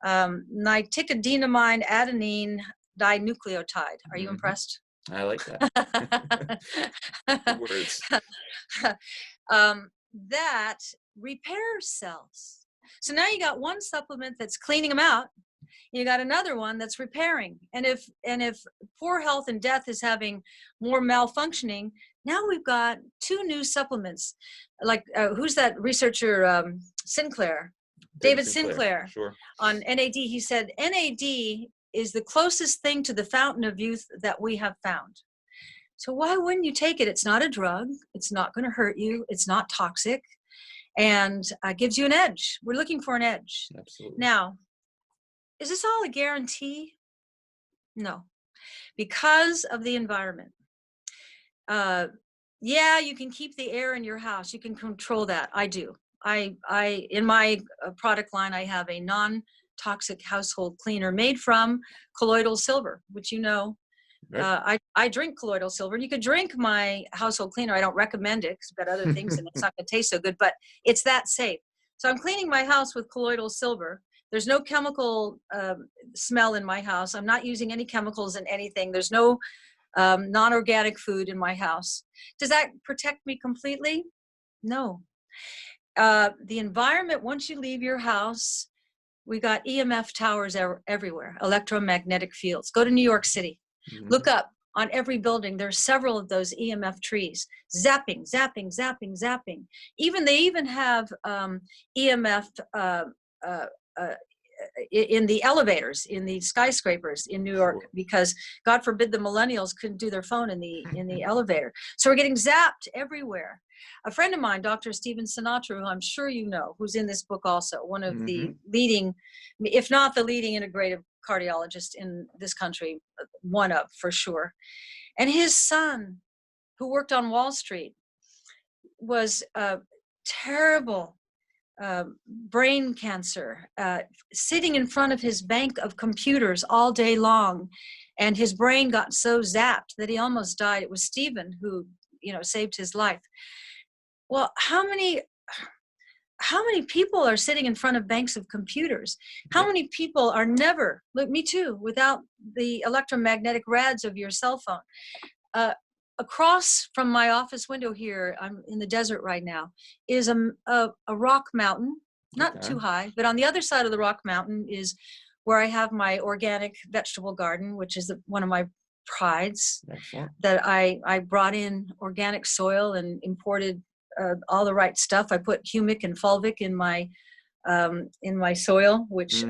nicotinamide adenine dinucleotide. Are you impressed? I like that. Words. That repairs cells. So now you got one supplement that's cleaning them out. You got another one that's repairing. And if poor health and death is having more malfunctioning, now we've got 2 new supplements. Like who's that researcher? Sinclair. David Sinclair. Sure. On NAD, he said NAD is the closest thing to the fountain of youth that we have found. So why wouldn't you take it? It's not a drug. It's not going to hurt you. It's not toxic, and gives you an edge. We're looking for an edge. Absolutely. Now, is this all a guarantee? No, because of the environment. Yeah, you can keep the air in your house. You can control that. I do. I in my product line, I have a non-toxic household cleaner made from colloidal silver, which you know. Right. I drink colloidal silver. You could drink my household cleaner. I don't recommend it because it's got other things and it's not going to taste so good, but it's that safe. So I'm cleaning my house with colloidal silver. There's no chemical smell in my house. I'm not using any chemicals in anything. There's no non-organic food in my house. Does that protect me completely? No. The environment, once you leave your house, we got EMF towers everywhere, electromagnetic fields. Go to New York City. Look up on every building. There's several of those EMF trees, zapping, zapping, zapping, zapping. They even have EMF in the elevators, in the skyscrapers in New York, because God forbid the millennials couldn't do their phone in the elevator. So we're getting zapped everywhere. A friend of mine, Dr. Stephen Sinatra, who I'm sure you know, who's in this book also, one of the leading, if not the leading integrative cardiologist in this country, one of for sure. And his son, who worked on Wall Street, was terrible brain cancer, sitting in front of his bank of computers all day long, and his brain got so zapped that he almost died. It was Stephen who, saved his life. Well, how many people are sitting in front of banks of computers? How many people are never, look, me too, without the electromagnetic rads of your cell phone? Across from my office window here, I'm in the desert right now, is a rock mountain, not too high, but on the other side of the rock mountain is where I have my organic vegetable garden, which is one of my prides. Excellent. That I brought in organic soil and imported all the right stuff. I put humic and fulvic in my soil, which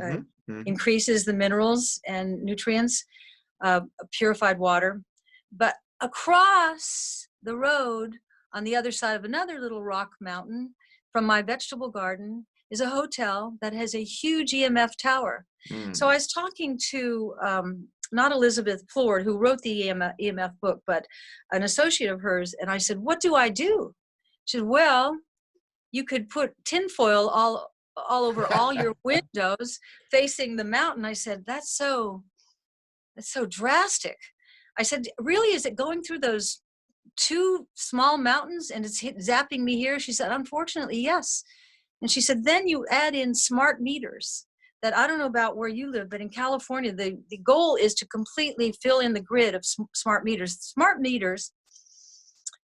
increases the minerals and nutrients, purified water. But across the road on the other side of another little rock mountain from my vegetable garden is a hotel that has a huge EMF tower. So I was talking to not Elizabeth Ford, who wrote the EMF book, but an associate of hers. And I said, what do I do? She said, well, you could put tinfoil all over all your windows facing the mountain. I said, that's so drastic. I said, really, is it going through those two small mountains and it's zapping me here? She said, unfortunately, yes. And she said, then you add in smart meters. That I don't know about where you live, but in California, the goal is to completely fill in the grid of smart meters. Smart meters,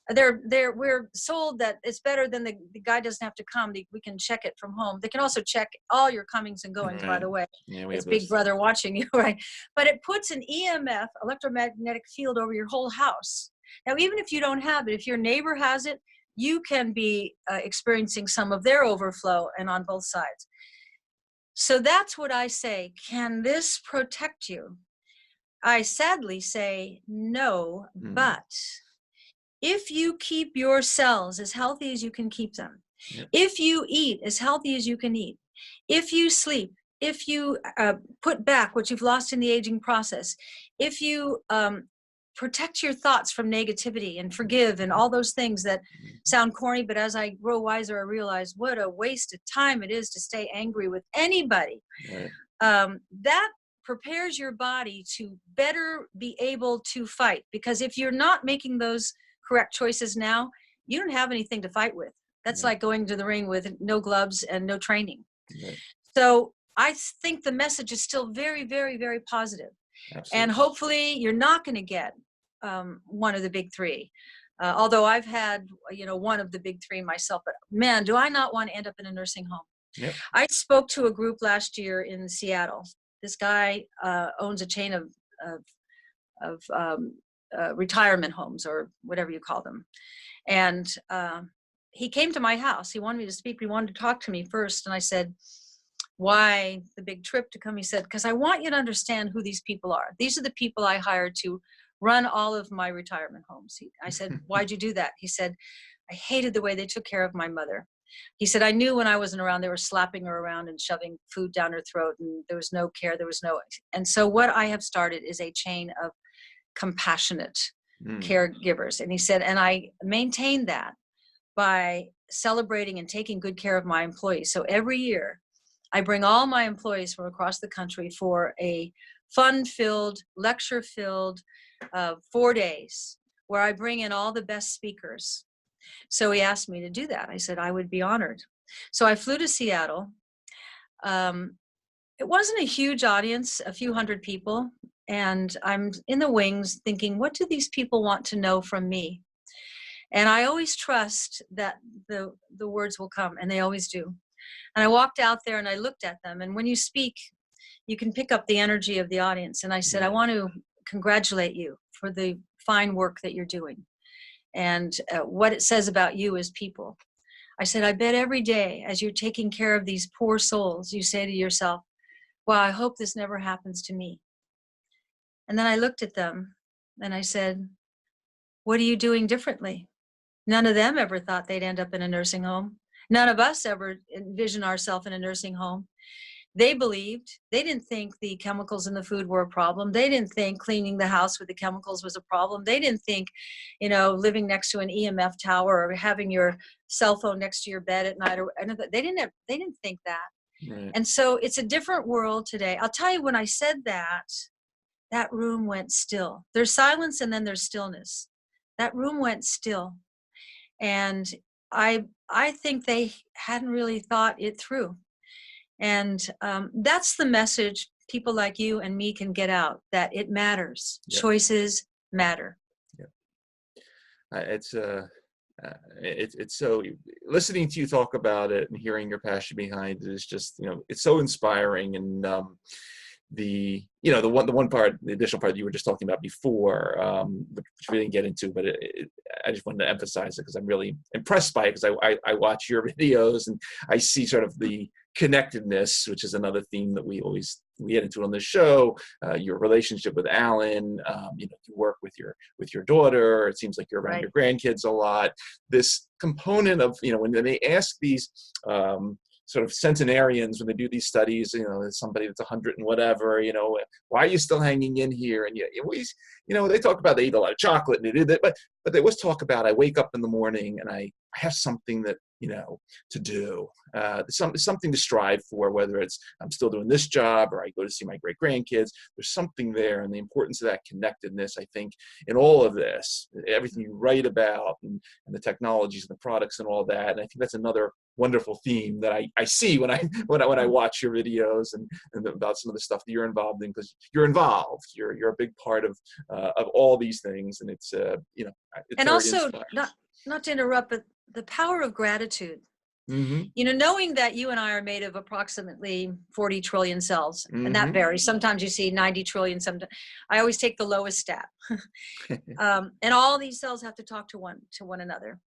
we're sold that it's better than the guy doesn't have to come. We can check it from home. They can also check all your comings and goings, by the way. Yeah, it's Big Brother watching you, right? But it puts an EMF, electromagnetic field, over your whole house. Now, even if you don't have it, if your neighbor has it, you can be experiencing some of their overflow, and on both sides. So that's what I say. Can this protect you? I sadly say no, but if you keep your cells as healthy as you can keep them, if you eat as healthy as you can eat, if you sleep, if you put back what you've lost in the aging process, if you protect your thoughts from negativity and forgive and all those things that sound corny, but as I grow wiser, I realize what a waste of time it is to stay angry with anybody. Right. That prepares your body to better be able to fight, because if you're not making those correct choices now, you don't have anything to fight with. That's like going to the ring with no gloves and no training. Right. So I think the message is still very, very, very positive. Absolutely. And hopefully you're not going to get one of the big three. Although I've had, one of the big three myself, but man, do I not want to end up in a nursing home. Yep. I spoke to a group last year in Seattle. This guy owns a chain of retirement homes, or whatever you call them. And he came to my house. He wanted me to speak. He wanted to talk to me first. And I said, why the big trip to come? He said, because I want you to understand who these people are. These are the people I hired to run all of my retirement homes. I said, why'd you do that? He said, I hated the way they took care of my mother. He said, I knew when I wasn't around, they were slapping her around and shoving food down her throat, and there was no care, and so what I have started is a chain of compassionate caregivers. And he said, and I maintain that by celebrating and taking good care of my employees. So every year, I bring all my employees from across the country for a fun-filled, lecture-filled 4 days where I bring in all the best speakers. So he asked me to do that. I said I would be honored. So I flew to Seattle. It wasn't a huge audience, a few hundred people. And I'm in the wings thinking, what do these people want to know from me? And I always trust that the words will come, and they always do. And I walked out there and I looked at them. And when you speak, you can pick up the energy of the audience. And I said, I want to congratulate you for the fine work that you're doing and what it says about you as people. I said, I bet every day as you're taking care of these poor souls, you say to yourself, well, I hope this never happens to me. And then I looked at them and I said, what are you doing differently? None of them ever thought they'd end up in a nursing home. None of us ever envisioned ourselves in a nursing home. They believed, they didn't think the chemicals in the food were a problem. They didn't think cleaning the house with the chemicals was a problem. They didn't think, living next to an EMF tower or having your cell phone next to your bed at night, they didn't think that. Right. And so it's a different world today. I'll tell you, when I said that, that room went still. There's silence and then there's stillness. That room went still. And I think they hadn't really thought it through. And that's the message people like you and me can get out, that it matters. Yep. Choices matter. Yep. It's so, listening to you talk about it and hearing your passion behind it is just, it's so inspiring. And the one part, the additional part that you were just talking about before, which we didn't get into, but I just wanted to emphasize it because I'm really impressed by it, because I watch your videos and I see sort of the connectedness, which is another theme that we get into on this show. Your relationship with Alan, you work with your daughter. It seems like you're around your grandkids a lot. This component of, when they ask these sort of centenarians, when they do these studies, somebody that's 100 and whatever, why are you still hanging in here? And you always, they talk about they eat a lot of chocolate and they do that, but they always talk about, I wake up in the morning and I have something that, to do, something to strive for, whether it's I'm still doing this job or I go to see my great grandkids. There's something there, and the importance of that connectedness, I think, in all of this, everything you write about and the technologies and the products and all that. And I think that's another wonderful theme that I see when I watch your videos and about some of the stuff that you're involved in, because you're involved. You're a big part of all these things, and it's it's and very also inspiring. not to interrupt, but the power of gratitude. Mm-hmm. Knowing that you and I are made of approximately 40 trillion cells, Mm-hmm. and that varies. Sometimes you see 90 trillion. Sometimes I always take the lowest stat. And all these cells have to talk to one another.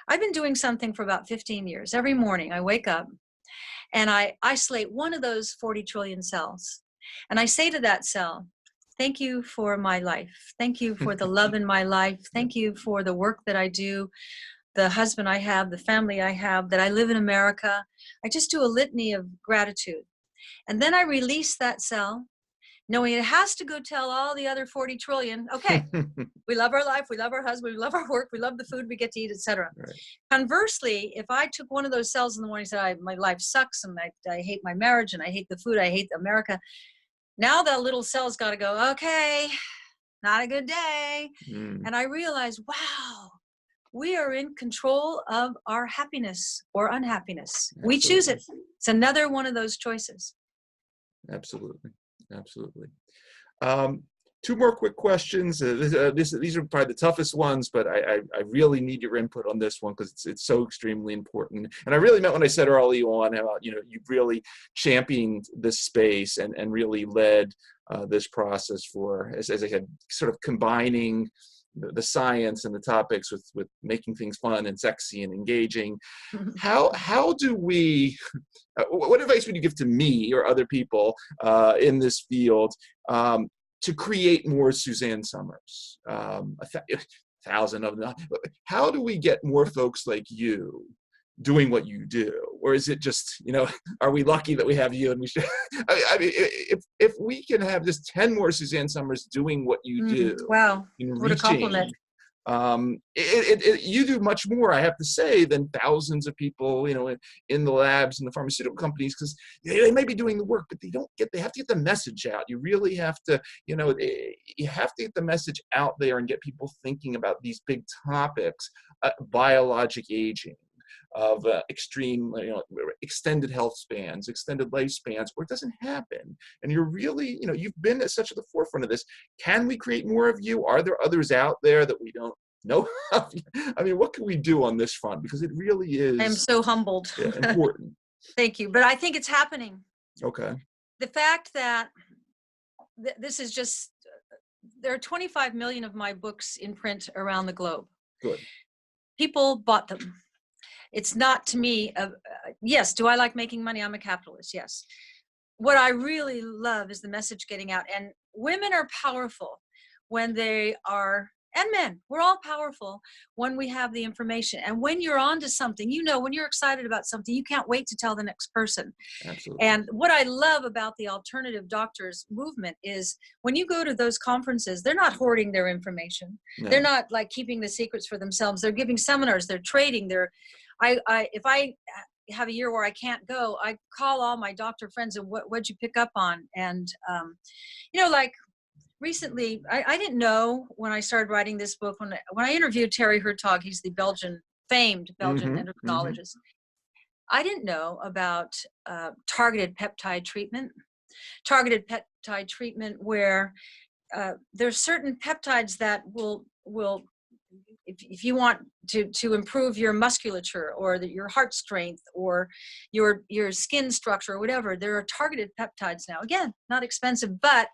I've been doing something for about 15 years. Every morning I wake up and I isolate one of those 40 trillion cells. And I say to that cell, thank you for my life. Thank you for the love in my life. Thank you for the work that I do, the husband I have, the family I have, that I live in America. I just do a litany of gratitude. And then I release that cell, knowing it has to go tell all the other 40 trillion, okay, we love our life, we love our husband, we love our work, we love the food we get to eat, etc. Right. Conversely, if I took one of those cells in the morning and said, my life sucks, and I hate my marriage, and I hate the food, I hate America, now that little cell's got to go, okay, not a good day. And I realize, wow, we are in control of our happiness or unhappiness. Absolutely. We choose it. It's another one of those choices. Absolutely. Two more quick questions. These are probably the toughest ones, but I really need your input on this one because it's so extremely important. And I really meant when I said early on about, you've really championed this space and really led this process for, as I said, sort of combining the science and the topics with making things fun and sexy and engaging. How do we, what advice would you give to me or other people in this field to create more Suzanne Somers? 1,000 of them. How do we get more folks like you doing what you do? Or is it just, are we lucky that we have you and we should, I mean, if we can have just 10 more Suzanne Somers doing what you do. Wow, what a compliment. You do much more, I have to say, than thousands of people, in the labs and the pharmaceutical companies, because they may be doing the work, but they have to get the message out. You really have to, you have to get the message out there and get people thinking about these big topics, biologic aging, of extreme, extended health spans, extended lifespans, where it doesn't happen. And you're really, you've been at such at the forefront of this. Can we create more of you? Are there others out there that we don't know of? I mean, what can we do on this front? Because it really is. I'm so humbled. Important. Thank you. But I think it's happening. Okay. The fact that this is just, there are 25 million of my books in print around the globe. Good. People bought them. It's not, to me, yes, do I like making money? I'm a capitalist, yes. What I really love is the message getting out. And women are powerful when they are, and men, we're all powerful when we have the information. And when you're onto something, when you're excited about something, you can't wait to tell the next person. Absolutely. And what I love about the alternative doctors movement is when you go to those conferences, they're not hoarding their information. No. They're not like keeping the secrets for themselves. They're giving seminars, they're trading, if I have a year where I can't go, I call all my doctor friends and what'd you pick up on? And, like recently, I didn't know when I started writing this book, when I interviewed Terry Hertog, he's the famed Belgian endocrinologist. I didn't know about targeted peptide treatment where there's certain peptides that will if you want to improve your musculature or your heart strength or your skin structure or whatever, there are targeted peptides now. Again, not expensive, but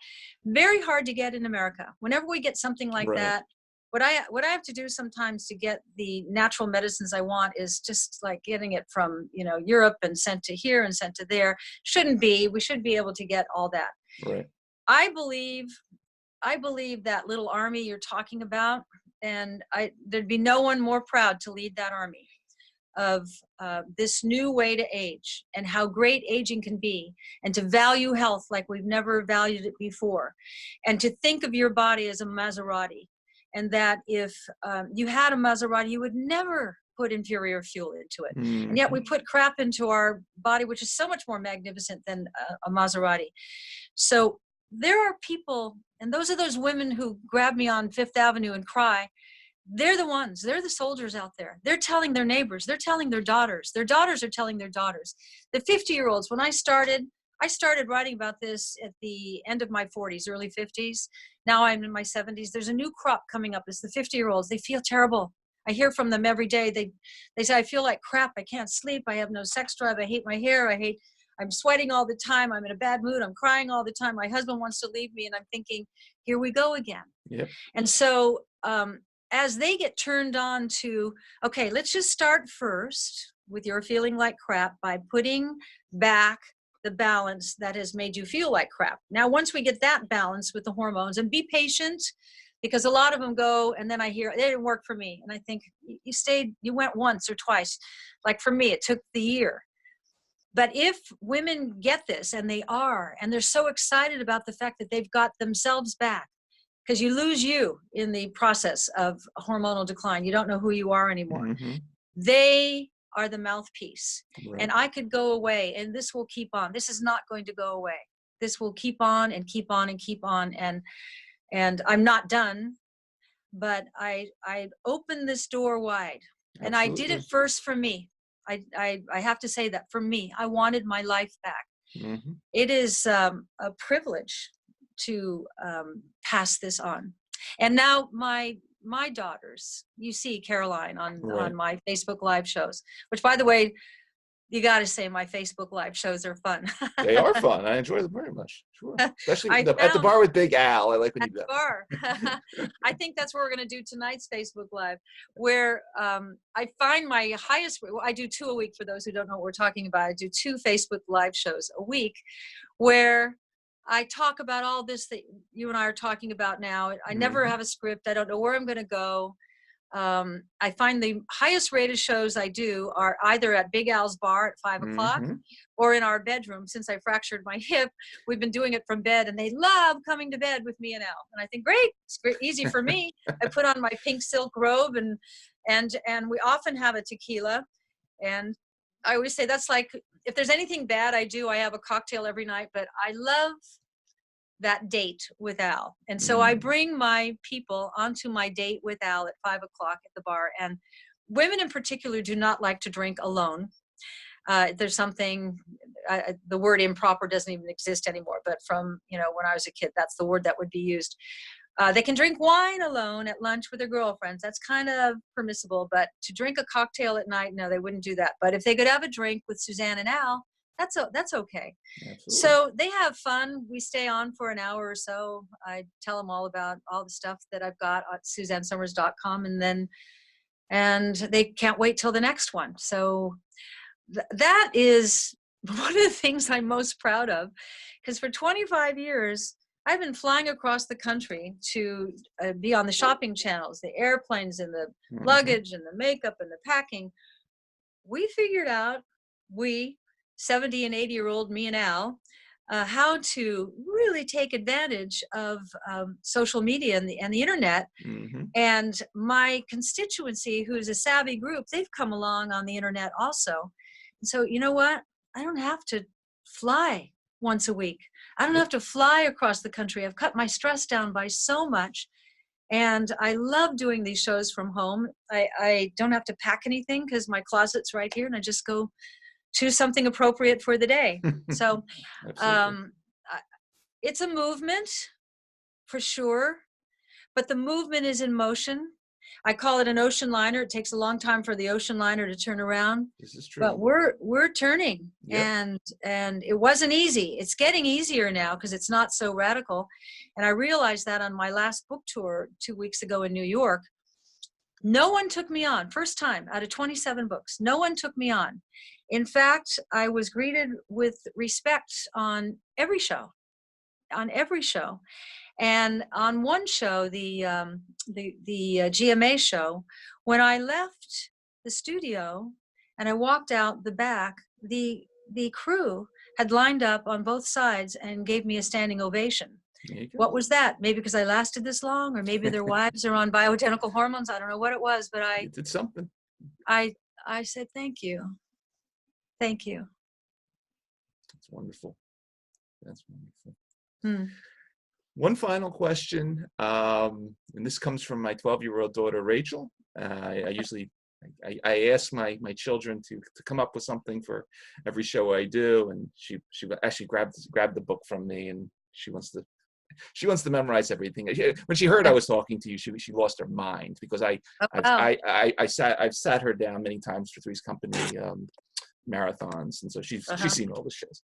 very hard to get in America. Whenever we get something like that, what I have to do sometimes to get the natural medicines I want is just like getting it from, Europe and sent to here and sent to there. Shouldn't be. We should be able to get all that. Right. I believe that little army you're talking about, and there'd be no one more proud to lead that army of this new way to age and how great aging can be, and to value health like we've never valued it before, and to think of your body as a Maserati. And that if you had a Maserati, you would never put inferior fuel into it. Mm-hmm. And yet we put crap into our body, which is so much more magnificent than a Maserati. So there are people, and those are those women who grab me on Fifth Avenue and cry. They're the ones. They're the soldiers out there. They're telling their neighbors. They're telling their daughters. Their daughters are telling their daughters. The 50-year-olds, when I started writing about this at the end of my 40s, early 50s. Now I'm in my 70s. There's a new crop coming up. It's the 50-year-olds. They feel terrible. I hear from them every day. They say, I feel like crap. I can't sleep. I have no sex drive. I hate my hair. I'm sweating all the time. I'm in a bad mood. I'm crying all the time. My husband wants to leave me. And I'm thinking, here we go again. Yep. And so as they get turned on to, okay, let's just start first with your feeling like crap by putting back the balance that has made you feel like crap. Now, once we get that balance with the hormones, and be patient, because a lot of them go, and then I hear, it didn't work for me. And I think, you went once or twice. Like for me, it took the year. But if women get this, and they're so excited about the fact that they've got themselves back, because you lose you in the process of hormonal decline. You don't know who you are anymore. Mm-hmm. They are the mouthpiece. Right. And I could go away, and this will keep on. This is not going to go away. This will keep on and keep on and keep on. And I'm not done, but I opened this door wide. Absolutely. And I did it first for me. I have to say that for me, I wanted my life back. Mm-hmm. It is a privilege to pass this on. And now my daughters, you see Caroline on my Facebook Live shows, which, by the way, you got to say my Facebook Live shows are fun. They are fun. I enjoy them very much. Sure. Especially at the bar with Big Al. I like when you do that. Bar. I think that's what we're going to do tonight's Facebook Live, where I find my highest, I do 2 a week for those who don't know what we're talking about. I do 2 Facebook Live shows a week where I talk about all this that you and I are talking about now. I never have a script. I don't know where I'm going to go. I find the highest rated shows I do are either at Big Al's bar at 5 o'clock or in our bedroom. Since I fractured my hip, we've been doing it from bed, and they love coming to bed with me and Al. And I think, great, it's great, easy for me. I put on my pink silk robe, and we often have a tequila. And I always say that's like, if there's anything bad I do, I have a cocktail every night, but I love that date with Al. And so I bring my people onto my date with Al at 5 o'clock at the bar. And women in particular do not like to drink alone. There's something, the word improper doesn't even exist anymore, but from, when I was a kid, that's the word that would be used. They can drink wine alone at lunch with their girlfriends. That's kind of permissible, but to drink a cocktail at night, no, they wouldn't do that. But if they could have a drink with Suzanne and Al, that's okay. Absolutely. So they have fun. We stay on for an hour or so. I tell them all about all the stuff that I've got at SuzanneSomers.com, and they can't wait till the next one. So that is one of the things I'm most proud of, because for 25 years, I've been flying across the country to be on the shopping channels, the airplanes and the luggage and the makeup and the packing. We figured out, 70 and 80-year-old me and Al, how to really take advantage of social media and the internet. And my constituency, who's a savvy group, they've come along on the internet also. And so, you know what? I don't have to fly once a week. I don't have to fly across the country. I've cut my stress down by so much. And I love doing these shows from home. I don't have to pack anything because my closet's right here, and I just go choose something appropriate for the day. So it's a movement for sure, but the movement is in motion. I call it an ocean liner. It takes a long time for the ocean liner to turn around. This is true. But we're turning, Yep. and it wasn't easy. It's getting easier now because it's not so radical. And I realized that on my last book tour 2 weeks ago in New York, no one took me on. First time out of 27 books, no one took me on. In fact, I was greeted with respect on every show. And on one show, the GMA show, when I left the studio and I walked out the back, the crew had lined up on both sides and gave me a standing ovation. What was that? Maybe because I lasted this long, or maybe their wives are on bioidentical hormones. I don't know what it was, but You did something. I said, thank you. Thank you. That's wonderful. That's wonderful. Hmm. One final question, and this comes from my 12-year-old daughter, Rachel. I ask my children to come up with something for every show I do, and she actually grabbed the book from me, and she wants to memorize everything. When she heard I was talking to you, she lost her mind, because I've sat her down many times for Three's Company marathons, and so she's seen all the shows.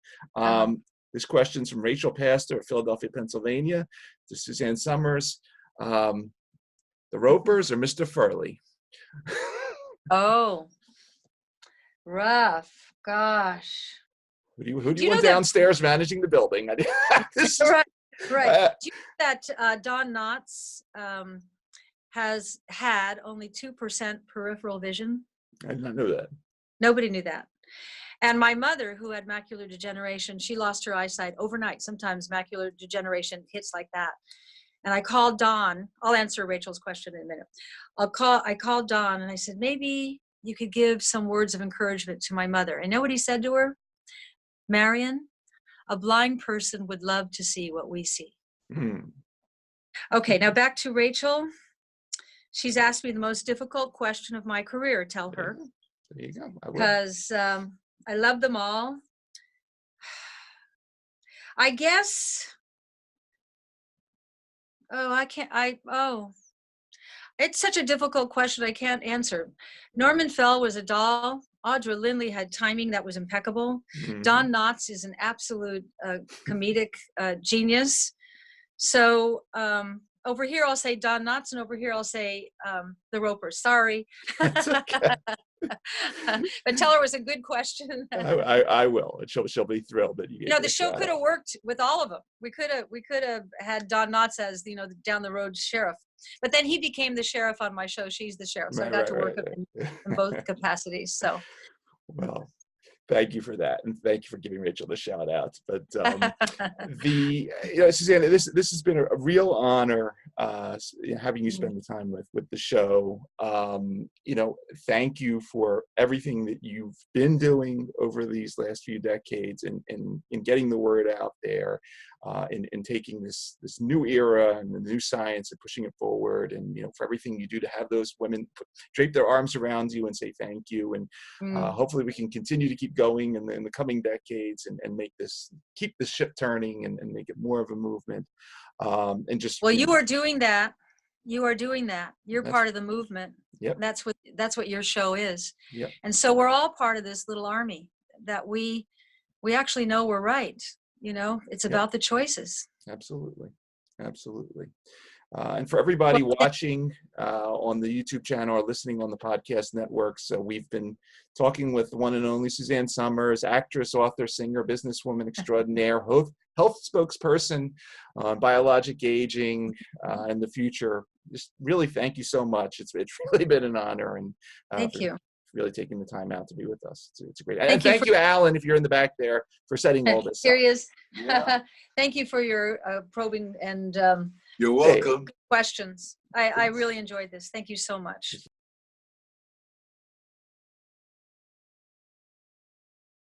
This question's from Rachel Pastor of Philadelphia, Pennsylvania, to Suzanne Somers. The Ropers or Mr. Furley? Oh, rough. Gosh. Who do you want downstairs managing the building? Right. Do you know that Don Knotts has had only 2% peripheral vision? I did not know that. Nobody knew that. And my mother, who had macular degeneration, she lost her eyesight overnight. Sometimes macular degeneration hits like that. And I called Don. I'll answer Rachel's question in a minute. I called Don and I said, maybe you could give some words of encouragement to my mother. And know what he said to her? Marion, a blind person would love to see what we see. Okay, now back to Rachel. She's asked me the most difficult question of my career. Tell her. There you go. Because I love them all. I guess. It's such a difficult question. I can't answer. Norman Fell was a doll. Audra Lindley had timing that was impeccable. Don Knotts is an absolute comedic genius. So over here I'll say Don Knotts, and over here I'll say the Ropers. Sorry. That's okay. But tell her it was a good question. I will. She'll be thrilled that you. The show could have worked with all of them. We could have had Don Knotts as down the road sheriff. But then he became the sheriff on my show. She's the sheriff, so I got to work in both capacities. So, well, thank you for that, and thank you for giving Rachel the shout out. But Suzanne, this has been a real honor having you spend the time with the show. Thank you for everything that you've been doing over these last few decades, in getting the word out there, in taking this new era and the new science and pushing it forward, and for everything you do to have those women drape their arms around you and say thank you. And hopefully we can continue to keep going in the coming decades, and keep the ship turning, and make it more of a movement. You are doing that. You're part of the movement. Yep. That's what your show is. Yep. And so we're all part of this little army that we actually know we're right. It's about the choices. Absolutely. And for everybody watching on the YouTube channel or listening on the podcast networks, we've been talking with the one and only Suzanne Somers, actress, author, singer, businesswoman extraordinaire, health spokesperson on biologic aging and the future. Just really thank you so much. It's really been an honor, and thank you. Really taking the time out to be with us. It's a great. And thank you, Alan, if you're in the back there, for setting all this Here up. he is. Yeah. Thank you for your probing and you're welcome. questions. I really enjoyed this. Thank you so much.